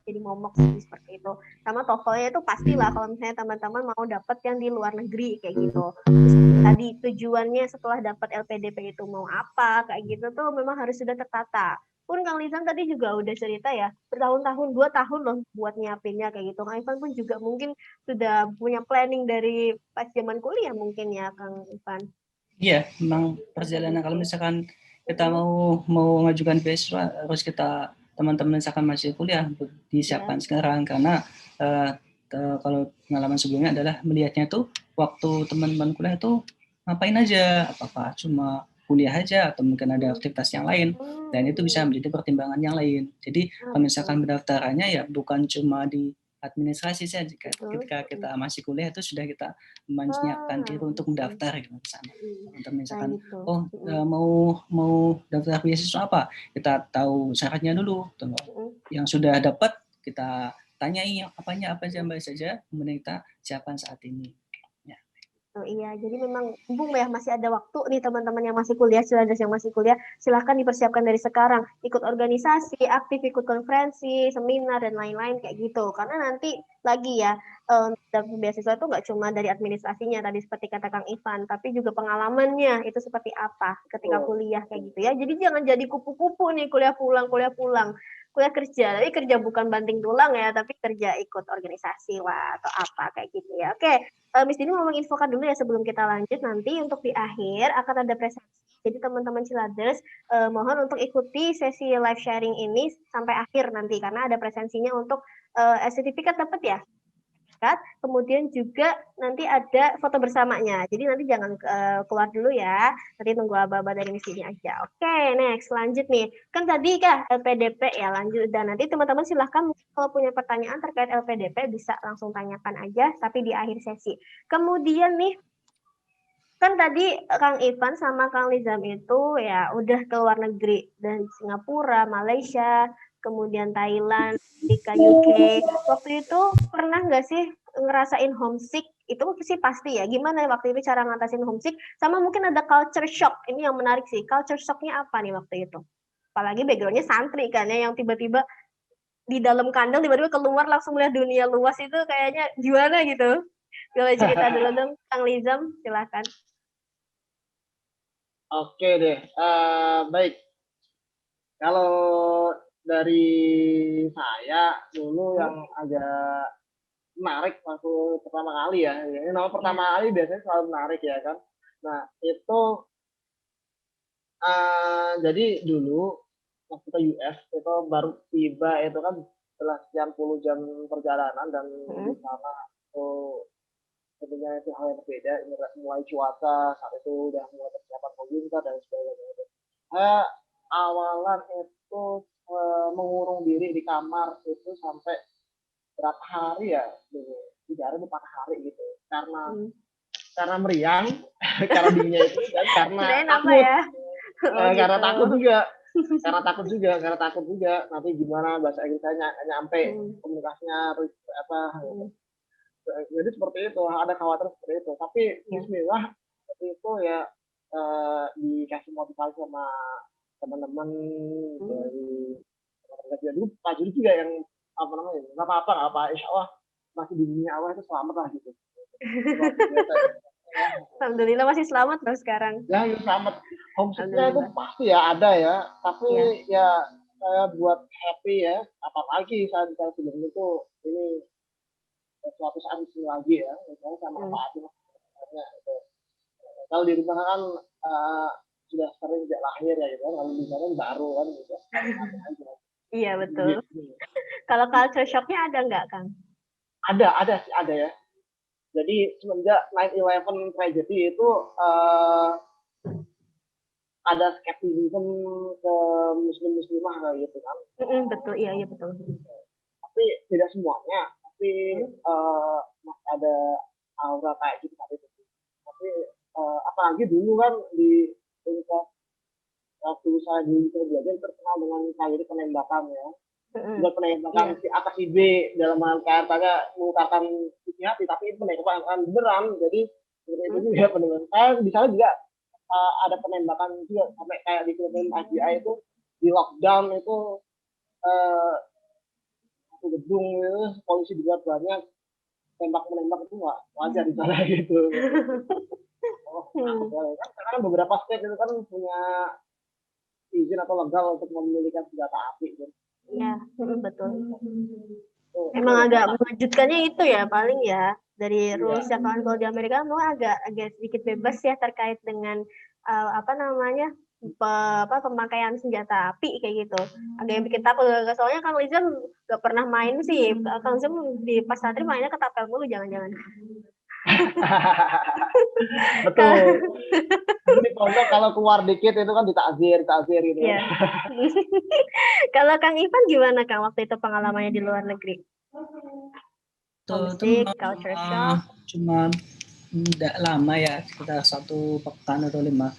jadi momok seperti itu. Sama TOEFL-nya itu pastilah kalau misalnya teman-teman mau dapat yang di luar negeri kayak gitu. Terus tadi tujuannya setelah dapat LPDP itu mau apa kayak gitu tuh memang harus sudah tertata. Pun Kang Lizan tadi juga udah cerita ya, bertahun-tahun, 2 tahun loh buat nyiapinnya kayak gitu. Kang Ivan pun juga mungkin sudah punya planning dari pas zaman kuliah mungkin ya Kang Ivan. Iya, memang perjalanan kalau misalkan kita mau mengajukan beasiswa, harus kita teman-teman misalkan masih kuliah disiapkan sekarang, karena kalau pengalaman sebelumnya adalah melihatnya tuh waktu teman-teman kuliah tuh ngapain aja, apakah cuma kuliah aja atau mungkin ada aktivitas yang lain, dan itu bisa menjadi pertimbangan yang lain. Jadi kalau misalkan pendaftarannya ya bukan cuma di administrasi saja, ketika kita masih kuliah itu sudah kita menyiapkan diri untuk mendaftar gitu misalnya. Untuk misalkan mau daftar beasiswa apa, kita tahu syaratnya dulu. Yang sudah dapat kita tanyai apa saja, kemudian kita siapkan saat ini. Oh iya, jadi memang mumpung ya masih ada waktu nih teman-teman yang masih kuliah, Ciladus yang masih kuliah, silahkan dipersiapkan dari sekarang. Ikut organisasi, aktif ikut konferensi, seminar, dan lain-lain kayak gitu. Karena nanti lagi ya, beasiswa itu nggak cuma dari administrasinya, tadi seperti kata Kang Ivan, tapi juga pengalamannya itu seperti apa ketika kuliah kayak gitu ya. Jadi jangan jadi kupu-kupu nih kuliah pulang, kuliah kerja, tapi kerja bukan banting tulang ya, tapi kerja ikut organisasi atau apa kayak gitu ya. Oke, Miss Dini mau menginfokan dulu ya sebelum kita lanjut. Nanti untuk di akhir akan ada presentasi. Jadi teman-teman Ciladus mohon untuk ikuti sesi live sharing ini sampai akhir nanti, karena ada presensinya untuk sertifikat dapat ya. masyarakat, kemudian juga nanti ada foto bersamanya. Jadi nanti jangan keluar dulu ya, nanti tunggu aba-aba dari sini aja. Oke, next, lanjut nih. Kan tadi LPDP ya, lanjut. Dan nanti teman-teman silahkan kalau punya pertanyaan terkait LPDP bisa langsung tanyakan aja, tapi di akhir sesi. Kemudian nih, kan tadi Kang Ivan sama Kang Lizam itu ya udah ke luar negeri, dan Singapura, Malaysia, kemudian Thailand, Amerika, UK. Waktu itu pernah nggak sih ngerasain homesick? Itu sih pasti ya. Gimana waktu itu cara ngatasin homesick? Sama mungkin ada culture shock. Ini yang menarik sih. Culture shocknya apa nih waktu itu? Apalagi backgroundnya santri kan ya, yang tiba-tiba di dalam kandang tiba-tiba keluar langsung melihat dunia luas, itu kayaknya gimana gitu? Boleh cerita dulu dong, Kang Lizam, silakan. Oke deh, baik. Kalau dari saya dulu yang agak menarik waktu pertama kali ya, ini nama pertama kali biasanya selalu menarik ya kan. Nah itu jadi dulu waktu ke US itu baru tiba itu kan setelah sekian puluh jam perjalanan, dan di sana itu tentunya itu hal yang berbeda, mulai cuaca saat itu udah mulai persiapan winter dan sebagainya. Awalan itu mengurung diri di kamar itu sampai berapa hari ya, 3 hari 4 hari gitu, karena meriang, karena dinginnya itu, dan karena takut ya? karena takut juga nanti gimana bahasa Inggris saya nyampe, komunikasinya jadi seperti itu, ada khawatir seperti itu. Tapi bismillah seperti itu ya, dikasih motivasi sama teman-teman dari teman-teman dulu, Pak Juri juga yang nggak apa-apa, insya Allah masih di dunia Allah itu selamat lah gitu. Alhamdulillah masih selamat loh sekarang. Ya selamat. Homesicknya itu pasti ya ada ya, tapi ya saya buat happy ya, apalagi saat sebelum itu ini suatu saat di sini lagi ya, misalnya sama Pak Adi. Kalau di rumah kan sudah sering sejak lahir ya gitu, kalau di sana baru kan gitu. Iya betul. Kalau culture shocknya ada nggak, Kang? Ada ya. Jadi semenjak 9/11 tragedy itu ada skeptisisme ke muslimah kayak gitu kan. Betul, iya betul. Tapi tidak semuanya, tapi masih ada aura kayak gitu tadi. Tapi apalagi dulu kan di waktu saya di belajar terkenal dengan kayak penembakan ya. Bukan penembakan si A ke si B dalam kaitannya mengungkapkan isi hati, tapi itu penembakan beneran. Jadi seperti itu juga penembakan. Di sana juga ada penembakan juga, sampai kayak di film FBI itu di lockdown itu satu gedung itu polisi juga banyak, menembak itu nggak wajar di sana gitu. Karena beberapa state itu kan punya izin atau legal untuk memiliki senjata api gitu. Iya, betul. Emang agak mengejutkannya itu ya paling ya, dari rules ya, kalau di Amerika memang agak sedikit bebas ya terkait dengan pemakaian senjata api kayak gitu. Agak yang bikin takut. Soalnya Kang Lizam nggak pernah main sih. Kang Lizam di pas santri mainnya ketapel mulu, jangan-jangan. Betul. Di pondok kalau keluar dikit itu kan ditakzir gitu. Iya. Kalau Kang Ivan gimana, Kang, waktu itu pengalamannya di luar negeri? Itu culture shock. Cuma tidak lama ya, sekitar 1 pekan atau 5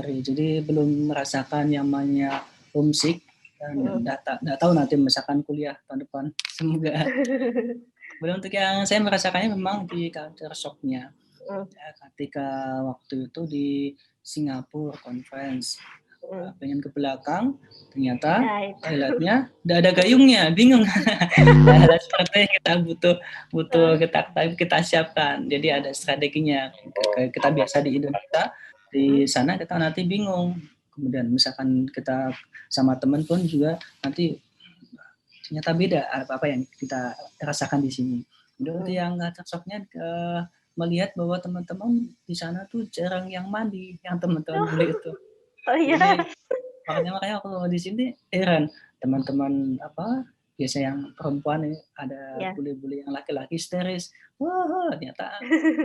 hari. Jadi belum merasakan yang namanya homesick, dan tidak tahu nanti misalkan kuliah tahun depan. Semoga. Belum, untuk yang saya merasakannya memang di culture shock-nya. Ya, ketika waktu itu di Singapura conference, pengen ke belakang, ternyata toiletnya tidak ada gayungnya, bingung. Nah, seperti kita butuh kita siapkan. Jadi ada strateginya. Kita biasa di Indonesia, di sana kita nanti bingung. Kemudian misalkan kita sama teman pun juga nanti ternyata beda apa yang kita rasakan di sini. Kemudian yang shocknya melihat bahwa teman-teman di sana tuh jarang yang mandi, yang teman-teman beli itu. Oh iya. Makanya aku di sini heran, teman-teman biasa yang perempuan ini ada bule-bule yang laki-laki histeris. Wah, ternyata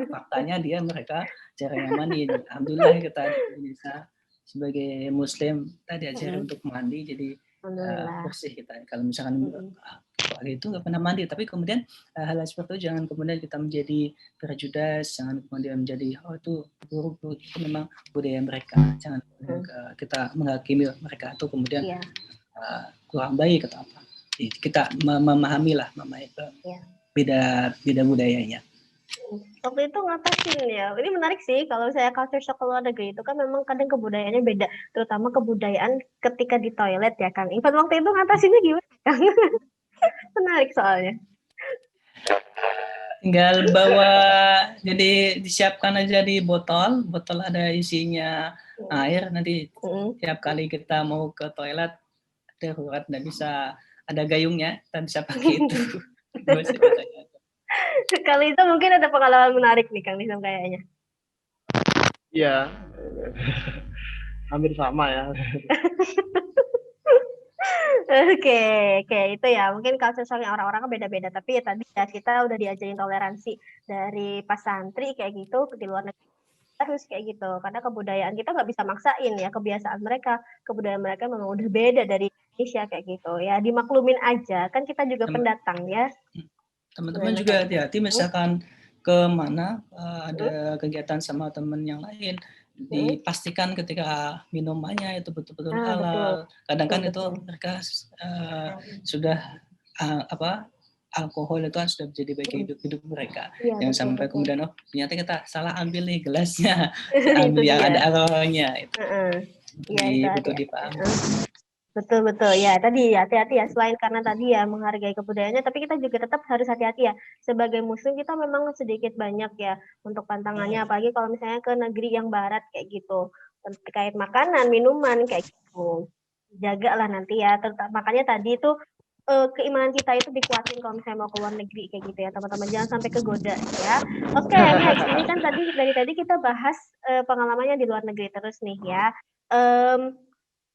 faktanya mereka jarang mandi. Alhamdulillah kita di Indonesia sebagai Muslim kita diajari untuk mandi, jadi bersih kita. Kalau misalkan pagi itu nggak pernah mandi, tapi kemudian hal seperti itu jangan kemudian kita menjadi prejudice, jangan kemudian menjadi itu buruk, itu memang budaya mereka. Jangan kita menghakimi mereka atau kemudian kurang baik atau apa. Kita memahami beda budayanya. Waktu itu ngatasin ya, ini menarik sih kalau saya culture shock ke luar negeri itu kan memang kadang kebudayaannya beda, terutama kebudayaan ketika di toilet ya Kang. Ivan waktu itu ngatasinnya gimana Kang? Menarik soalnya. Tinggal bawa, jadi disiapkan aja di botol ada isinya air, nanti tiap kali kita mau ke toilet darurat nggak bisa ada gayungnya, kita bisa pakai itu. Kali itu mungkin ada pengalaman menarik nih Kang Nizam kayaknya. Iya, hampir sama ya. Oke, itu ya. Mungkin culture shocknya orang-orang kan beda-beda. Tapi ya tadi ya kita udah diajarin toleransi dari pas santri kayak gitu di luar negeri harus kayak gitu. Karena kebudayaan kita nggak bisa maksain ya, kebiasaan mereka, kebudayaan mereka memang udah beda dari Indonesia kayak gitu. Ya dimaklumin aja. Kan kita juga pendatang ya. Teman-teman juga hati-hati misalkan ke mana ada kegiatan sama teman yang lain, dipastikan ketika minumannya itu betul-betul halal. Kadang kan itu mereka sudah alkohol itu kan sudah menjadi bagian hidup mereka. Yang sampai kemudian ternyata kita salah ambil nih gelasnya, ambil yang ada alkoholnya. Betul dipahami. Betul ya, tadi hati-hati ya, selain karena tadi ya menghargai kebudayaannya, tapi kita juga tetap harus hati-hati ya. Sebagai muslim kita memang sedikit banyak ya untuk pantangannya, apalagi kalau misalnya ke negeri yang barat kayak gitu, terkait makanan, minuman kayak gitu. Jagalah nanti ya, makanya tadi itu keimanan kita itu dikuatin kalau misalnya mau keluar negeri kayak gitu ya, teman-teman, jangan sampai kegoda ya. Oke, next, ini kan dari tadi kita bahas pengalamannya di luar negeri terus nih ya.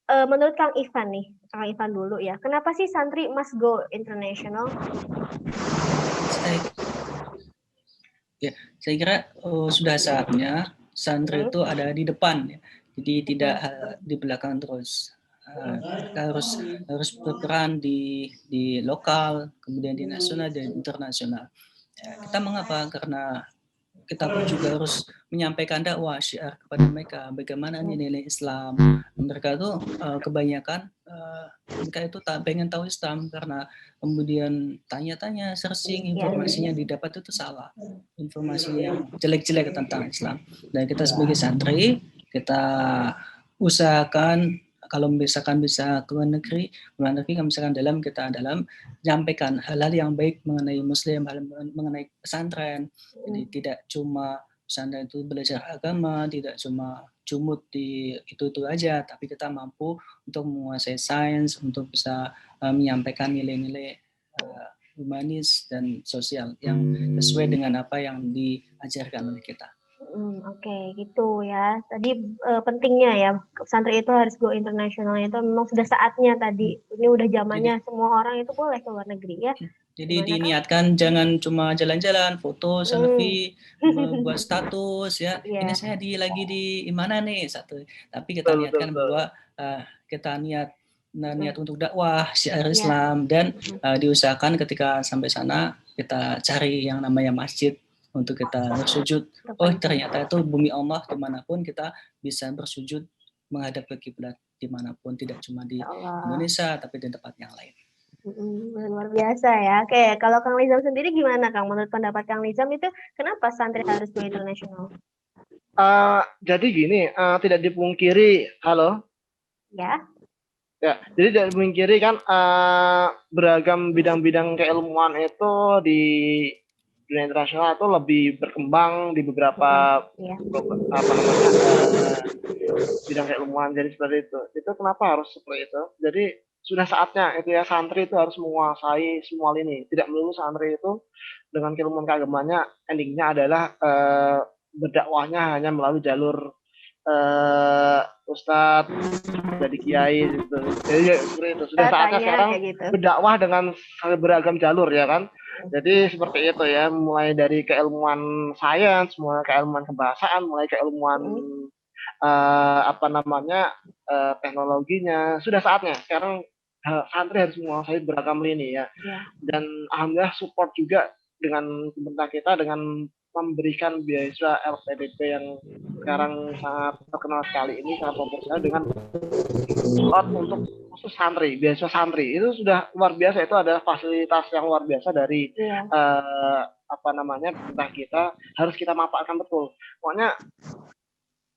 Menurut Kang Ivan nih, Kang Ivan dulu ya, kenapa sih santri must go international? Saya kira sudah saatnya santri itu ada di depan, ya. Jadi tidak di belakang terus. Kita harus berperan di lokal, kemudian di nasional dan internasional. Kita mengapa? Karena kita pun juga harus menyampaikan dakwah syiar kepada mereka, bagaimana nilai Islam. Mereka tuh kebanyakan mereka itu tak pengen tahu Islam karena kemudian tanya-tanya, searching, informasinya didapat itu salah, informasi yang jelek-jelek tentang Islam. Dan kita sebagai santri, kita usahakan kalau misalkan bisa ke luar negeri misalkan kita menyampaikan hal-hal yang baik mengenai Muslim, mengenai pesantren. Jadi tidak cuma pesantren itu belajar agama, tidak cuma cumut di itu aja, tapi kita mampu untuk menguasai sains, untuk bisa menyampaikan nilai-nilai humanis dan sosial yang sesuai dengan apa yang diajarkan oleh kita. Oke, gitu ya. Tadi pentingnya ya, santri itu harus go internasional, itu memang sudah saatnya tadi. Ini udah zamannya semua orang itu boleh ke luar negeri ya. Jadi diniatkan jangan cuma jalan-jalan, foto, selfie, buat status ya. Ini saya lagi di mana nih satu. Tapi kita niatkan bahwa kita niat untuk dakwah syiar Islam dan diusahakan ketika sampai sana kita cari yang namanya masjid untuk kita bersujud. Oh ternyata itu bumi Allah, dimanapun kita bisa bersujud menghadap ke kiblat dimanapun, tidak cuma di Indonesia tapi di tempat yang lain. Luar biasa ya. Oke, kalau Kang Nizam sendiri gimana Kang? Menurut pendapat Kang Nizam itu kenapa santri harus go internasional? Jadi gini, tidak dipungkiri, halo? Ya. Ya, jadi tidak dipungkiri kan beragam bidang-bidang keilmuan itu di dunia internasional itu lebih berkembang di beberapa bidang keilmuan. Jadi seperti itu. Itu kenapa harus seperti itu? Jadi sudah saatnya itu ya, santri itu harus menguasai semua lini. Tidak melulu santri itu dengan keilmuan keagamaannya endingnya adalah berdakwahnya hanya melalui jalur Ustadz jadi kiai gitu. Jadi ya, seperti itu. Sudah saatnya sekarang gitu. berdakwah dengan beragam jalur ya kan. Jadi seperti itu ya, mulai dari keilmuan sains, mulai keilmuan kebahasaan, mulai keilmuan apa namanya teknologinya. Sudah saatnya sekarang santri harus menguasai beragam lini ya. Dan alhamdulillah support juga dengan pemerintah kita dengan memberikan beasiswa LPDP yang sekarang sangat terkenal sekali ini, sangat populer dengan untuk khusus santri, beasiswa santri itu sudah luar biasa. Itu adalah fasilitas yang luar biasa dari apa namanya pemerintah kita, harus kita manfaatkan betul. Pokoknya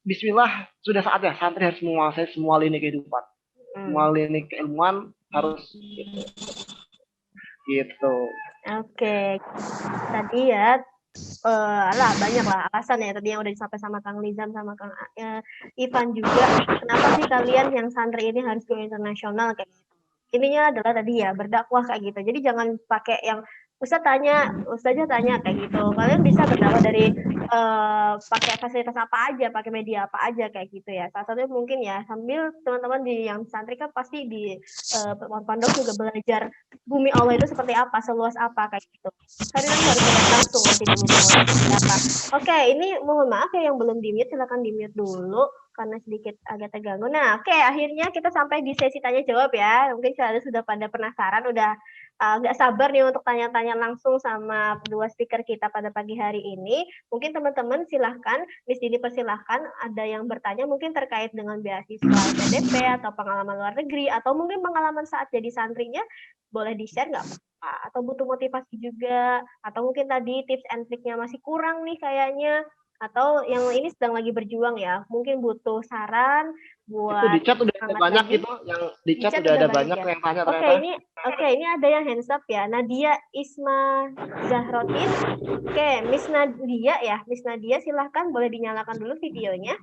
Bismillah, sudah saatnya santri harus menguasai semua lini kehidupan, semua lini keilmuan harus gitu. Oke, tadi ya lah banyak lah alasan ya tadi yang udah disampaikan sama Kang Lizam sama Kang Ivan juga. Kenapa sih kalian yang santri ini harus go internasional kayak gitu? Ininya adalah tadi ya berdakwah kayak gitu. Jadi jangan pakai yang Ustazah tanya kayak gitu. Kalian bisa berdakwah dari pakai fasilitas apa aja, pakai media apa aja kayak gitu ya. Salah satunya mungkin ya sambil teman-teman di yang santri kan pasti di pondok juga belajar bumi Allah itu seperti apa, seluas apa kayak gitu. Hari ini harus lihat langsung nanti di bumi Allah seperti apa. Oke, ini mohon maaf ya yang belum di-mute, silakan di-mute dulu karena sedikit agak terganggu. Nah, oke, akhirnya kita sampai di sesi tanya jawab ya. Mungkin kalian sudah pada penasaran, udah nggak sabar nih untuk tanya-tanya langsung sama dua speaker kita pada pagi hari ini. Mungkin teman-teman silahkan, Miss Dini persilahkan ada yang bertanya mungkin terkait dengan beasiswa PDP atau pengalaman luar negeri atau mungkin pengalaman saat jadi santrinya, boleh di-share nggak apa-apa. Atau butuh motivasi juga, atau mungkin tadi tips and triknya masih kurang nih kayaknya, atau yang ini sedang lagi berjuang ya, mungkin butuh saran buat itu di chat udah ada banyak lagi. Itu yang di chat udah ada banyak ya? Yang tanya Oke, ini ada yang hands up ya. Nadia Isma Zahrotin. Oke, Miss Nadia ya. Miss Nadia silahkan boleh dinyalakan dulu videonya.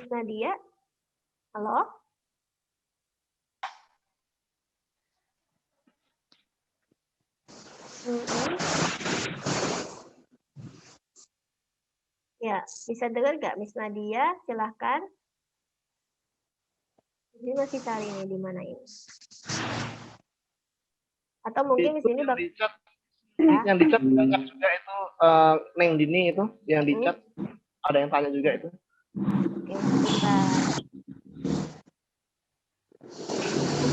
Nadia. Halo? Ya, bisa dengar nggak Miss Nadia? Silahkan. Ini masih cari nih di mana ini. Atau mungkin di sini yang di chat banyak juga itu Neng Dini itu yang di chat ada yang tanya juga itu. Oke, sebentar.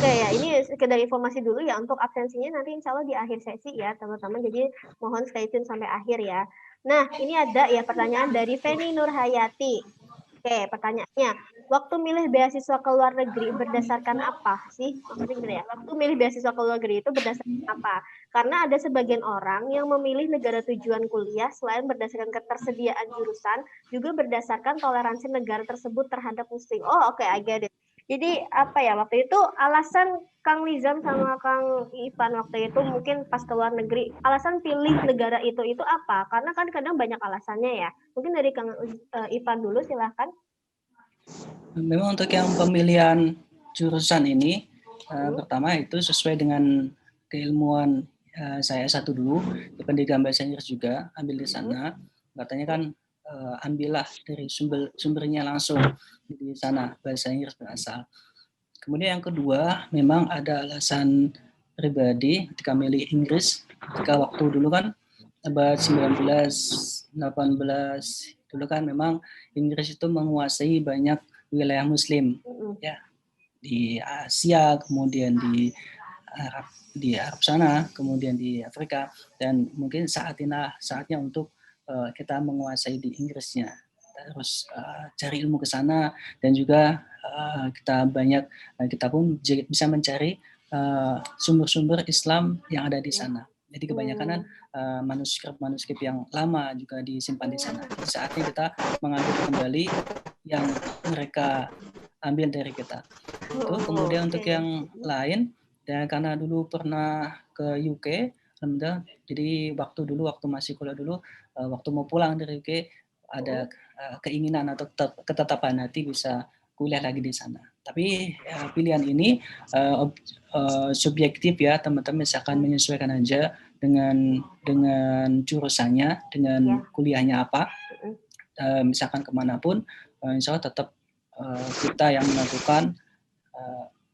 Oke ya, ini sekedar informasi dulu ya untuk absensinya nanti insya Allah di akhir sesi ya teman-teman. Jadi mohon stay tune sampai akhir ya. Nah, ini ada ya pertanyaan dari Feni Nurhayati. Oke, pertanyaannya, waktu milih beasiswa ke luar negeri berdasarkan apa sih? Maksudnya gini ya, waktu milih beasiswa ke luar negeri itu berdasarkan apa? Karena ada sebagian orang yang memilih negara tujuan kuliah selain berdasarkan ketersediaan jurusan, juga berdasarkan toleransi negara tersebut terhadap muslim. Oh, oke, I get it. Jadi apa ya, waktu itu alasan Kang Lizam sama Kang Ivan waktu itu mungkin pas ke luar negeri, alasan pilih negara itu apa? Karena kan kadang banyak alasannya ya. Mungkin dari Kang Ivan dulu silahkan. Memang untuk yang pemilihan jurusan ini, pertama itu sesuai dengan keilmuan saya satu dulu, di pendidikan bahasa Inggris juga, ambil di sana. Katanya kan ambillah dari sumbernya langsung di sana, bahasa Inggris berasal. Kemudian yang kedua, memang ada alasan pribadi ketika milih Inggris. Ketika waktu dulu kan abad 19, 18, dulu kan memang Inggris itu menguasai banyak wilayah Muslim, ya, di Asia, kemudian di Arab sana, kemudian di Afrika, dan mungkin saatnya untuk kita menguasai di Inggrisnya. Kita harus cari ilmu ke sana, dan juga kita pun bisa mencari sumber-sumber Islam yang ada di sana. Jadi kebanyakan manuskrip yang lama juga disimpan di sana. Jadi saatnya kita mengambil kembali yang mereka ambil dari kita. Itu kemudian untuk yang lain, dan karena dulu pernah ke UK, jadi waktu masih kuliah dulu, waktu mau pulang dari UK ada keinginan atau ketetapan hati bisa kuliah lagi di sana. Tapi pilihan ini subjektif ya, teman-teman misalkan menyesuaikan aja dengan jurusannya, dengan kuliahnya apa, misalkan kemanapun, insya Allah tetap kita yang menentukan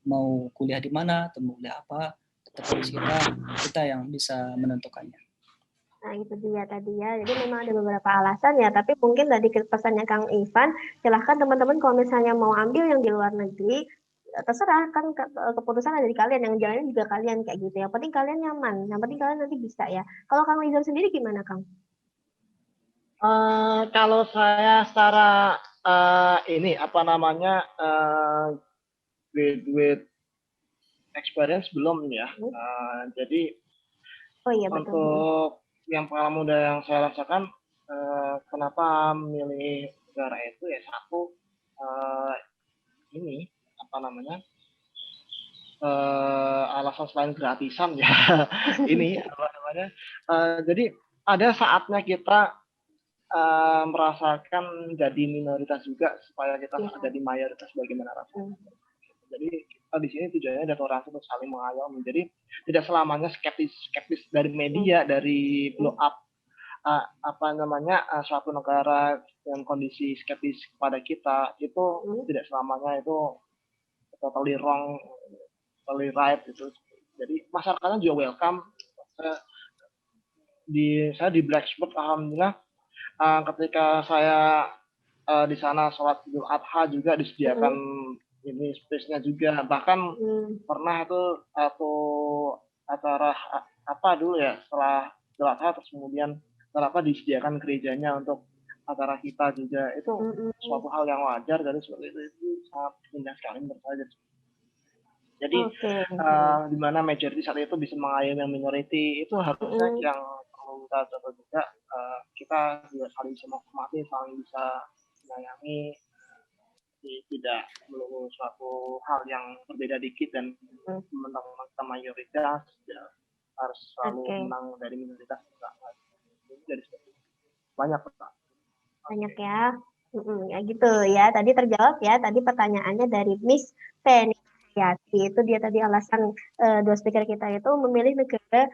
mau kuliah di mana atau mau kuliah apa, tetap harus kita yang bisa menentukannya. Nah, itu dia tadi ya. Jadi memang ada beberapa alasan ya, tapi mungkin tadi pesannya Kang Ivan, silahkan teman-teman kalau misalnya mau ambil yang di luar negeri, terserah, kan keputusan ada di kalian, yang jalanin juga kalian kayak gitu. Yang penting kalian nyaman, yang penting kalian nanti bisa ya. Kalau Kang Rizal sendiri gimana, Kang? Kalau saya secara graduate experience belum ya. Jadi oh iya betul. Untuk yang pengalaman muda yang saya rasakan, kenapa milih negara itu ya satu alasan selain gratisan ya ini jadi ada saatnya kita merasakan jadi minoritas juga supaya kita jadi mayoritas bagaimana rasanya. Jadi kita di sini tujuannya ada toleransi untuk saling mengayomi. Jadi tidak selamanya skeptis dari media, dari blow up suatu negara dengan kondisi skeptis kepada kita itu tidak selamanya itu totally wrong, totally right itu. Jadi masyarakatnya juga welcome. Saya di Blacksburg alhamdulillah ketika saya di sana sholat Idul Adha juga disediakan ini space-nya juga, bahkan pernah itu acara dulu ya setelah Idul Adha, terus kemudian disediakan gerejanya untuk acara kita juga, itu suatu hal yang wajar. Dari seperti itu sangat indah sekali menurut saya. Jadi di mana majority saat itu bisa mengayomi yang minority, itu harusnya yang perlu kita coba juga, kita juga saling bisa menghormati, saling bisa menyayangi, tidak melulu suatu hal yang berbeda dikit dan menang kita mayoritas ya, harus selalu menang dari minoritas. Jadi banyak ya. Ya gitu ya, tadi terjawab ya, tadi pertanyaannya dari Miss Penny Yati, itu dia tadi alasan dua speaker kita itu memilih negara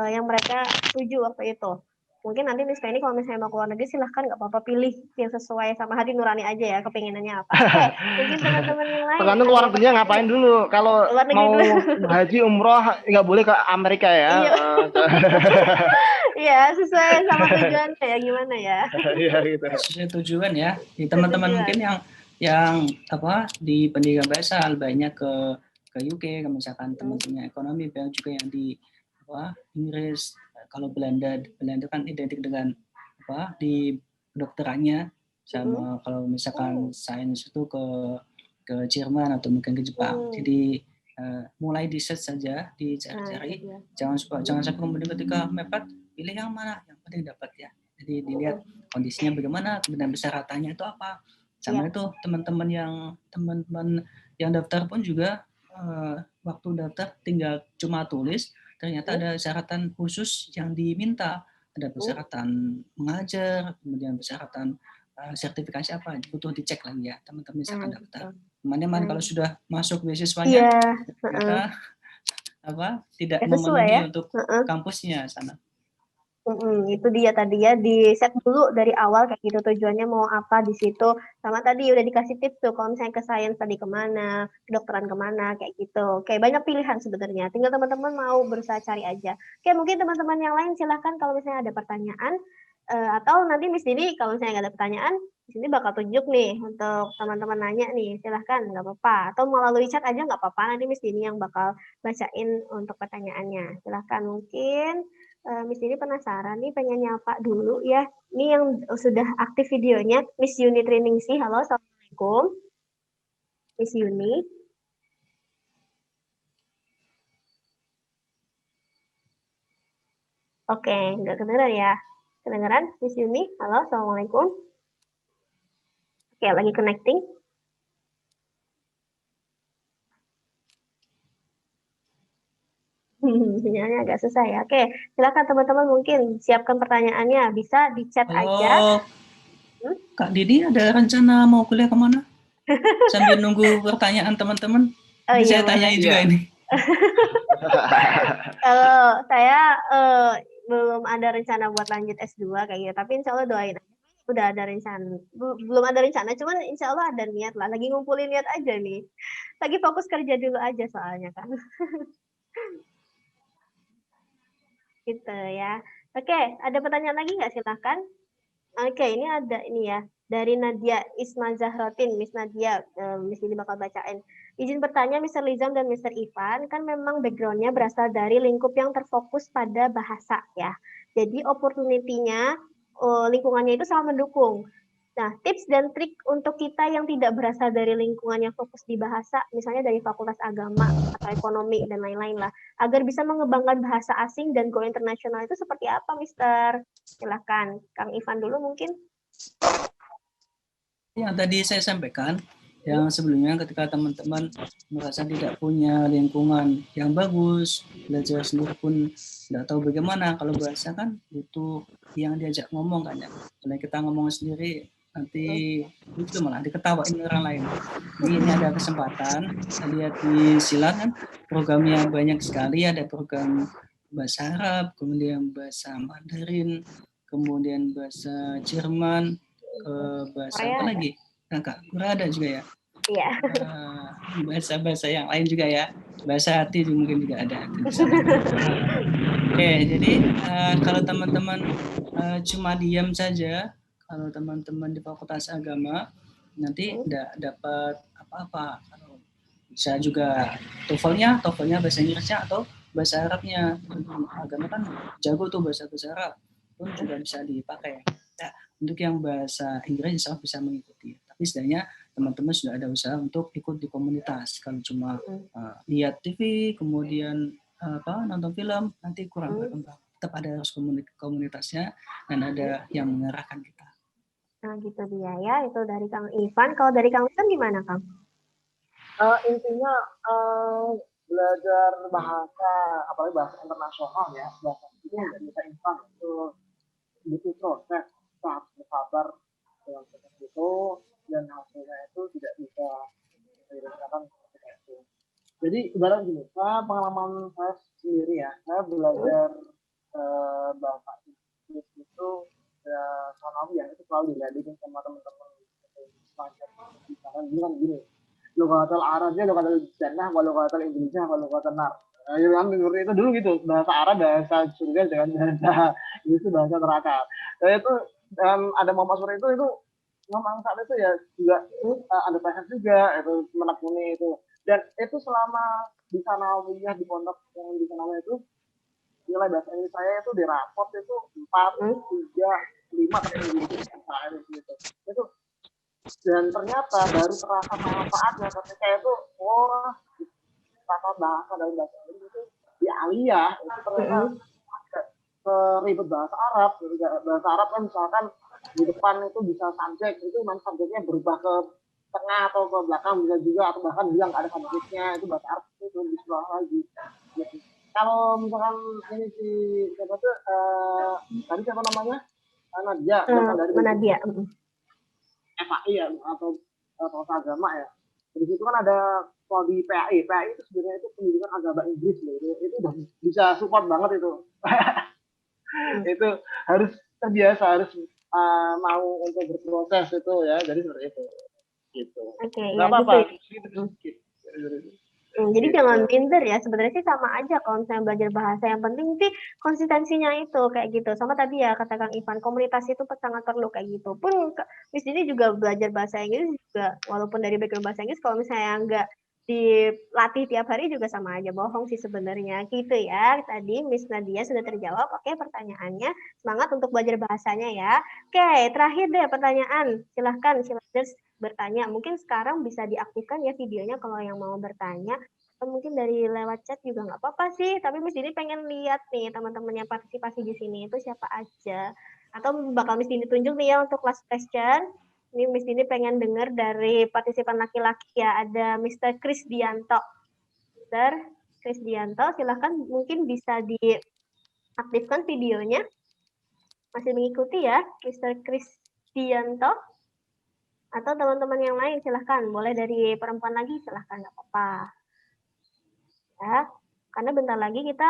yang mereka setuju waktu itu. Mungkin nanti Miss Penny kalau misalnya mau keluar negeri silahkan, nggak apa-apa, pilih yang sesuai sama hati nurani aja ya, kepinginannya apa. Mungkin teman-teman yang lain. Tergantung luar negerinya ngapain dulu. Kalau mau haji umroh nggak boleh ke Amerika ya. Iya, sesuai sama tujuannya ya, gimana ya. Iya gitu. Sesuai tujuan ya. Teman-teman mungkin yang di pendidikan bahasa banyak ke UK, misalkan teman-teman ekonomi, banyak juga yang di Inggris. Kalau Belanda kan identik dengan di kedokterannya, sama kalau misalkan sains itu ke Jerman atau mungkin ke Jepang. Jadi mulai di search saja, dicari-cari, jangan sampai kemudian ketika mepet pilih yang mana, yang penting dapat ya. Jadi dilihat kondisinya bagaimana, kemudian persyaratannya itu apa. Sama itu teman-teman yang daftar pun juga waktu daftar tinggal cuma tulis, ternyata ada persyaratan khusus yang diminta, ada persyaratan mengajar, kemudian persyaratan sertifikasi apa, butuh dicek lagi ya teman-teman misalkan daftar. Kemudian kalau sudah masuk beasiswanya, ternyata tidak memenuhi untuk kampusnya sana. Itu dia tadi ya, di set dulu dari awal kayak gitu, tujuannya mau apa di situ. Sama tadi udah dikasih tips tuh, kalau misalnya ke sains tadi kemana, kedokteran kemana, kayak gitu. Oke, banyak pilihan sebenarnya, tinggal teman-teman mau berusaha cari aja. Oke, mungkin teman-teman yang lain silahkan kalau misalnya ada pertanyaan, atau nanti Miss Dini kalau misalnya nggak ada pertanyaan, di sini bakal tunjuk nih untuk teman-teman nanya nih, silahkan, nggak apa-apa. Atau melalui chat aja nggak apa-apa, nanti Miss Dini yang bakal bacain untuk pertanyaannya. Silahkan, mungkin Miss Yuni penasaran nih, pengen nyapa dulu ya. Ini yang sudah aktif videonya, Miss Yuni Triningsih. Halo, assalamualaikum, Miss Yuni. Oke, nggak kedengeran ya? Kedengeran, Miss Yuni? Halo, assalamualaikum. Oke, lagi connecting. Sinyalnya agak susah ya. Oke, silakan teman-teman mungkin siapkan pertanyaannya. Bisa di chat aja. Kak Didi ada rencana mau kuliah kemana? Sambil nunggu pertanyaan teman-teman. Saya tanyain juga ini. Kalau saya belum ada rencana buat lanjut S2 kayak gitu, tapi insya Allah doain. Udah ada rencana, belum ada rencana, cuman insya Allah ada niat lah. Lagi ngumpulin niat aja nih. Lagi fokus kerja dulu aja soalnya kan. Gitu ya. Oke, ada pertanyaan lagi nggak? Silahkan. Oke, ini ada ini ya. Dari Nadia Isma Zahrotin, Miss Nadia, Miss ini bakal bacain. Izin bertanya, Mr. Lizam dan Mr. Ivan, kan memang background-nya berasal dari lingkup yang terfokus pada bahasa ya. Jadi opportunity-nya, lingkungannya itu sangat mendukung. Nah, tips dan trik untuk kita yang tidak berasal dari lingkungan yang fokus di bahasa, misalnya dari Fakultas Agama atau Ekonomi dan lain-lain lah, agar bisa mengembangkan bahasa asing dan go internasional itu seperti apa, Mister? Silahkan, Kang Ivan dulu mungkin. Yang tadi saya sampaikan, yang sebelumnya ketika teman-teman merasa tidak punya lingkungan yang bagus, belajar sendiri pun tidak tahu bagaimana, kalau bahasa kan butuh yang diajak ngomong kan ya. Kalau kita ngomong sendiri, nanti itu malah diketawain orang lain. Jadi ini ada kesempatan, kita lihat di Silat kan programnya banyak sekali, ada program bahasa Arab, kemudian bahasa Mandarin, kemudian bahasa Jerman, bahasa apa lagi? Kakak, Korea ada juga ya? Iya. Bahasa-bahasa yang lain juga ya. Bahasa hati mungkin juga ada. Oke, jadi kalau teman-teman cuma diam saja, kalau teman-teman di Fakultas Agama nanti tidak dapat apa-apa. Bisa juga TOEFL-nya bahasa Inggrisnya atau bahasa Arabnya. Agama kan jago tuh bahasa Arab, pun juga bisa dipakai. Nah, untuk yang bahasa Inggris insya Allah bisa mengikuti. Tapi setidaknya teman-teman sudah ada usaha untuk ikut di komunitas. Kalau cuma lihat TV, kemudian nonton film, nanti kurang berkembang. Tetap ada harus komunitasnya dan ada yang mengarahkan kita. Nah gitu dia ya, itu dari Kang Ivan. Kalau dari Kang Ivan gimana Kang? Intinya belajar bahasa, apalagi bahasa internasional ya, bahasa itu nggak bisa instan, itu butuh proses, kita harus bersabar dalam proses itu, dan hasilnya itu tidak bisa dirasakan seperti itu. Jadi ibarat gini, pengalaman saya sendiri ya, saya belajar bahasa Inggris itu ya itu selalu diladenin sama teman-teman misalkan gini, Lughatul Arabnya Lughatul Jannah, Lughatul Indonesia, Lughatul Nar. Itu dulu gitu, bahasa Arab bahasa surga dengan bahasa itu bahasa neraka. Dan itu ada Muhammad Surya itu memang saat itu ya juga ada passion juga itu menekuni itu. Dan itu selama di sanawiyah di pondok yang di sanawiyah itu nilai bahasa Inggris saya itu di raport itu 4, 3, 5 gitu. Itu dan ternyata baru terasa manfaatnya ketika itu kata bahasa dari bahasa Inggris itu di aliyah itu ternyata ribet bahasa Arab. Bahasa Arab kan misalkan di depan itu bisa subjek, itu memang subjeknya berubah ke tengah atau ke belakang bisa juga, atau bahkan bilang ada subjeknya, itu bahasa Arab itu di sebelah lagi. Gitu. Kalau misalkan ini si siapa tuh tadi siapa namanya Nadia dari Nadia FAI ya atau agama ya. Di situ kan ada kalau di PAI itu sebenarnya itu pendidikan agama Inggris loh. Itu udah bisa support banget itu. Itu harus terbiasa, harus mau untuk berproses itu ya. Jadi seperti itu. Gitu. Oke, ya apa-apa. Gitu. Jadi jangan minder ya, sebenarnya sih sama aja kalau misalnya belajar bahasa, yang penting sih konsistensinya itu kayak gitu. Sama tadi ya kata Kang Ivan, komunitas itu sangat perlu kayak gitu. Pun Miss Dini juga belajar bahasa Inggris juga, walaupun dari background bahasa Inggris, kalau misalnya nggak dilatih tiap hari juga sama aja bohong sih sebenarnya gitu ya. Tadi Miss Nadia sudah terjawab. Oke, pertanyaannya, semangat untuk belajar bahasanya ya. Oke, terakhir deh pertanyaan, silahkan bertanya. Mungkin sekarang bisa diaktifkan ya videonya kalau yang mau bertanya. Atau mungkin dari lewat chat juga nggak apa-apa sih. Tapi Miss Dini pengen lihat nih teman-teman yang partisipasi di sini itu siapa aja. Atau bakal Miss Dini tunjuk nih ya untuk last question. Ini Miss Dini pengen dengar dari partisipan laki-laki ya. Ada Mr. Krisdianto. Mr. Krisdianto, silahkan mungkin bisa diaktifkan videonya. Masih mengikuti ya, Mr. Krisdianto. Atau teman-teman yang lain silahkan, boleh dari perempuan lagi silahkan, nggak apa-apa. ya. Karena bentar lagi kita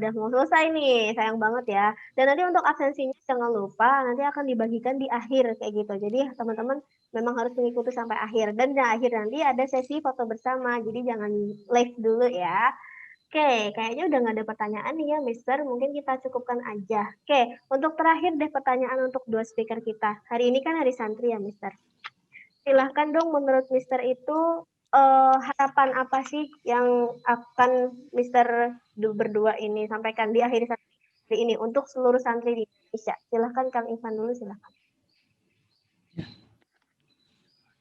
udah mau selesai nih, sayang banget ya. Dan nanti untuk absensinya jangan lupa nanti akan dibagikan di akhir kayak gitu. Jadi teman-teman memang harus mengikuti sampai akhir. Dan di akhir nanti ada sesi foto bersama, jadi jangan live dulu ya. Oke, kayaknya udah nggak ada pertanyaan nih ya, Mister. Mungkin kita cukupkan aja. Oke, untuk terakhir deh pertanyaan untuk dua speaker kita. Hari ini kan hari santri ya, Mister. Silahkan dong menurut Mister itu harapan apa sih yang akan Mister berdua ini sampaikan di akhir santri ini untuk seluruh santri di Indonesia? Silahkan Kang Ivan dulu, silahkan.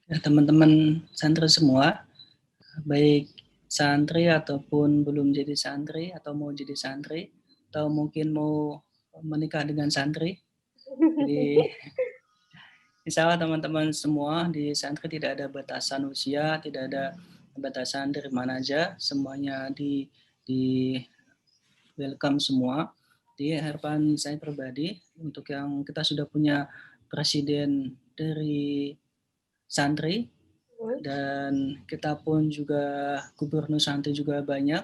Ya, teman-teman santri semua, baik santri ataupun belum jadi santri atau mau jadi santri atau mungkin mau menikah dengan santri. Jadi insya Allah teman-teman semua di santri tidak ada batasan usia, tidak ada batasan dari mana aja, semuanya di welcome semua. Di harapan saya pribadi untuk yang kita sudah punya presiden dari santri dan kita pun juga gubernur santri juga banyak,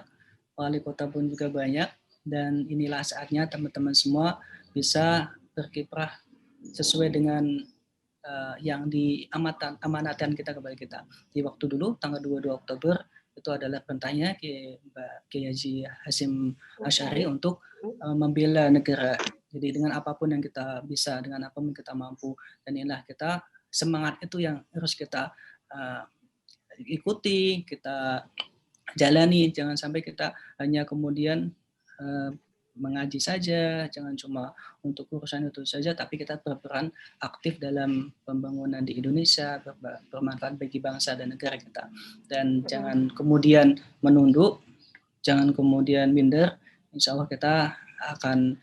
wali kota pun juga banyak, dan inilah saatnya teman-teman semua bisa berkiprah sesuai dengan yang amanatan kita kepada kita. Di waktu dulu tanggal 22 Oktober itu adalah perintahnya Kiai Haji Hasyim Asy'ari untuk membela negara. Jadi dengan apapun yang kita bisa, dengan apapun kita mampu, dan inilah kita semangat itu yang harus kita ikuti, kita jalani. Jangan sampai kita hanya kemudian mengaji saja, jangan cuma untuk urusan itu saja, tapi kita berperan aktif dalam pembangunan di Indonesia, bermanfaat bagi bangsa dan negara kita. Dan jangan kemudian menunduk, jangan kemudian minder, insya Allah kita akan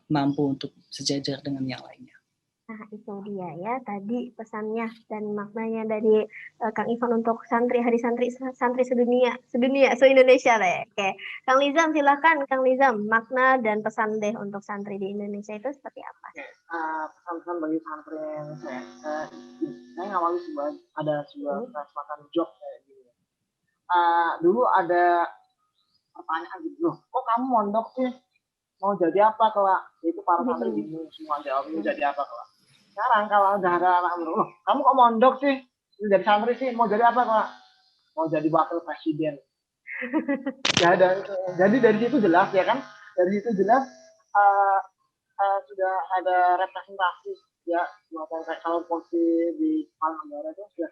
mampu untuk sejajar dengan yang lainnya. Nah, itu dia ya tadi pesannya dan maknanya dari Kang Ivan untuk hari santri sedunia, se-Indonesia lah ya. Oke, Kang Lizam silakan Kang Lizam, makna dan pesan deh untuk santri di Indonesia itu seperti apa? Pesan-pesan bagi santri yang saya ngawali ada sebuah makan job kayak gini. Dulu ada pertanyaan gitu, loh, kok kamu mondok sih? Mau jadi apa kelak? Itu para santri bingung semua jawabnya jadi apa kelak. Sekarang kalau udah ada anak loh, kamu kok mondok sih? Jadi santri sih, mau jadi apa kelak? Mau jadi wakil presiden. Ya, jadi dari situ jelas ya kan? Dari situ jelas sudah ada representasi ya, kalau posisi di kepala negara itu sudah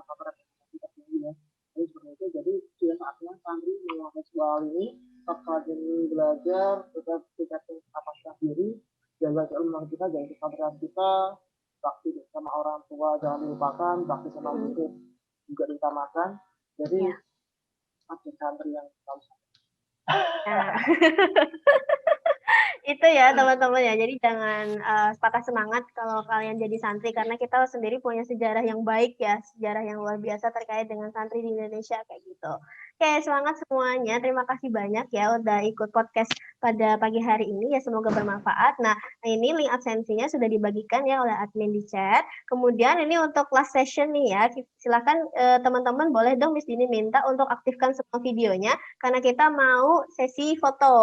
ada representasi tertinggi ya. Jadi seperti itu, jadi sudah saatnya santri melakukan sebuah hal ini, tetap rajin belajar, tetap tingkatkan kapasitas diri, jaga keilmuan kita, jaga kesabaran kita, bakti sama orang tua jangan dilupakan, bakti sama guru juga diutamakan. Jadi santri yang tahu. Itu ya teman-teman ya, jadi jangan patah semangat kalau kalian jadi santri, karena kita sendiri punya sejarah yang baik ya, sejarah yang luar biasa terkait dengan santri di Indonesia kayak gitu. Oke, semangat semuanya, terima kasih banyak ya udah ikut podcast pada pagi hari ini ya, semoga bermanfaat. Nah, ini link absensinya sudah dibagikan ya oleh admin di chat. Kemudian ini untuk last session nih ya, silakan teman-teman boleh dong Miss Dini minta untuk aktifkan semua videonya, karena kita mau sesi foto.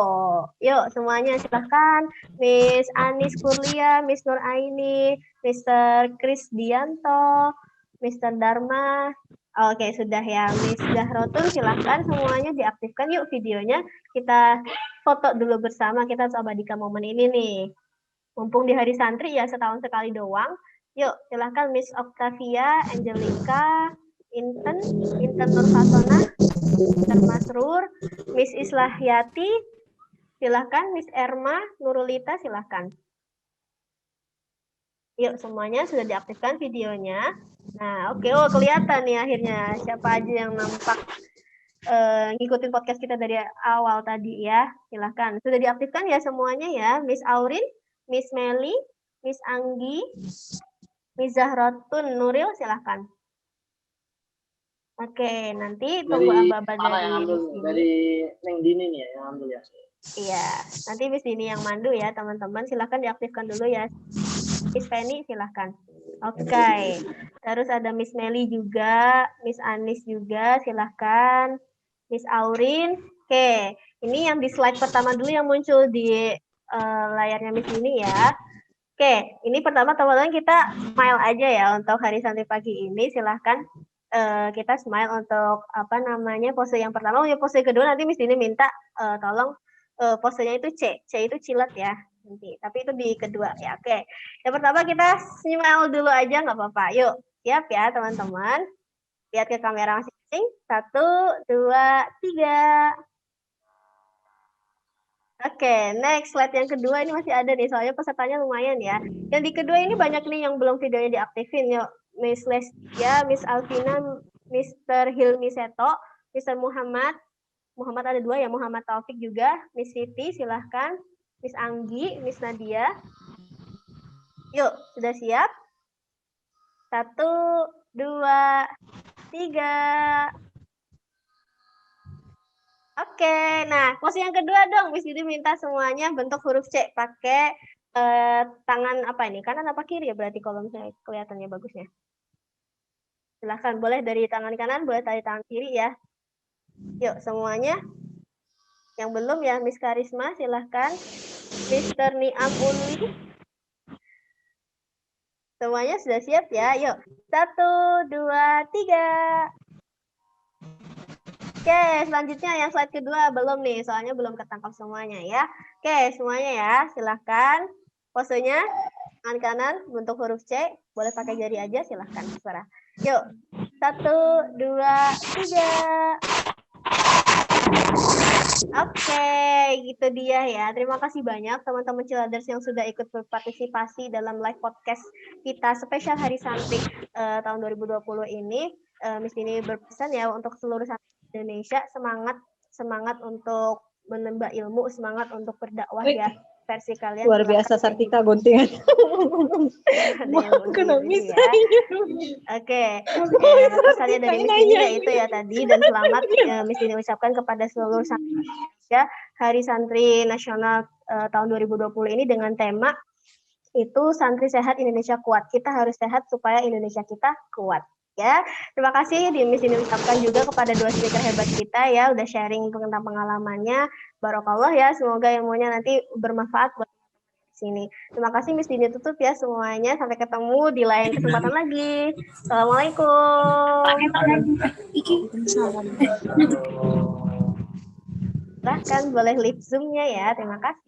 Yuk semuanya silahkan, Miss Anis Kurlia, Miss Nur Aini, Mr. Kris Dianto, Mr. Dharma. Oke, sudah ya, Miss Zahrotun, silahkan semuanya diaktifkan yuk videonya. Kita foto dulu bersama, kita abadikan momen ini nih. Mumpung di hari santri ya, setahun sekali doang. Yuk, silahkan Miss Octavia, Angelica, Inten Nur Fatona, Mr. Masrur, Miss Islahyati, silahkan Miss Erma, Nurulita, silahkan. Yuk, semuanya sudah diaktifkan videonya. Nah, oke, kelihatan nih akhirnya siapa aja yang nampak ngikutin podcast kita dari awal tadi ya. Silahkan, sudah diaktifkan ya semuanya ya. Miss Aurin, Miss Meli, Miss Anggi, Miss Zahrotun Nuril, silahkan. Oke, nanti tunggu aba-aba dari Neng Dini nih ya, yang ambil ya. Iya, nanti Miss Dini yang mandu ya teman-teman. Silahkan diaktifkan dulu ya. Miss Penny silahkan. Oke. Terus ada Miss Meli juga, Miss Anis juga silahkan. Miss Aurin. Oke, ini yang di slide pertama dulu yang muncul di layarnya Miss ini ya. Oke, ini pertama teman-teman kita smile aja ya untuk hari santri pagi ini. Silahkan kita smile untuk apa namanya pose yang pertama. Ya pose kedua nanti Miss ini minta tolong posenya itu C. C itu cilet ya. Nanti. Tapi itu di kedua ya. Oke, yang pertama kita smile dulu aja nggak apa-apa. Yuk, siap ya teman-teman. Lihat ke kamera masing-masing. 1, 2, 3. Oke, next slide yang kedua ini masih ada nih, soalnya pesertanya lumayan ya. Yang di kedua ini banyak nih yang belum videonya diaktifin. Yuk, Miss Lestia, Miss Alvina, Mr. Hilmi Seto, Mr. Muhammad. Muhammad ada 2 ya, Muhammad Taufik juga. Miss Siti, silahkan. Miss Anggi, Miss Nadia. Yuk, sudah siap? 1, 2, 3. Oke, nah pose yang kedua dong, Miss Didi minta semuanya bentuk huruf C pakai tangan apa ini? Kanan apa kiri ya berarti kalau misalnya kelihatannya bagusnya. Silahkan, boleh dari tangan kanan, boleh dari tangan kiri ya. Yuk semuanya. Yang belum ya, Miss Karisma silahkan. Mr. Niam Uli. Semuanya sudah siap ya? Yuk, 1, 2, 3. Oke, selanjutnya yang slide kedua belum nih, soalnya belum ketangkap semuanya ya. Oke, semuanya ya, silahkan. Posenya, tangan kanan, bentuk huruf C, boleh pakai jari aja, silahkan. Terserah. Yuk, 1, 2, 3. Oke, gitu dia ya. Terima kasih banyak teman-teman Ciladers yang sudah ikut berpartisipasi dalam live podcast kita spesial Hari Santri tahun 2020 ini. Miss ini berpesan ya untuk seluruh santri Indonesia, semangat untuk menambah ilmu, semangat untuk berdakwah ya, versi kalian. Luar biasa Sartika guntingan. Kena bisa ya. Oke, pesannya dari Miss ini yaitu ya tadi, dan selamat Miss ini ucapkan kepada seluruh santri Indonesia Hari Santri Nasional tahun 2020 ini dengan tema itu Santri Sehat Indonesia Kuat. Kita harus sehat supaya Indonesia kita kuat. Ya, terima kasih di Miss ini ucapkan juga kepada 2 speaker hebat kita ya, udah sharing tentang pengalamannya. Barokallah ya, semoga ilmunya nanti bermanfaat buat sini. Terima kasih Miss Dini tutup ya semuanya. Sampai ketemu di lain kesempatan lagi. Assalamualaikum. Silahkan boleh live Zoom-nya ya. Terima kasih.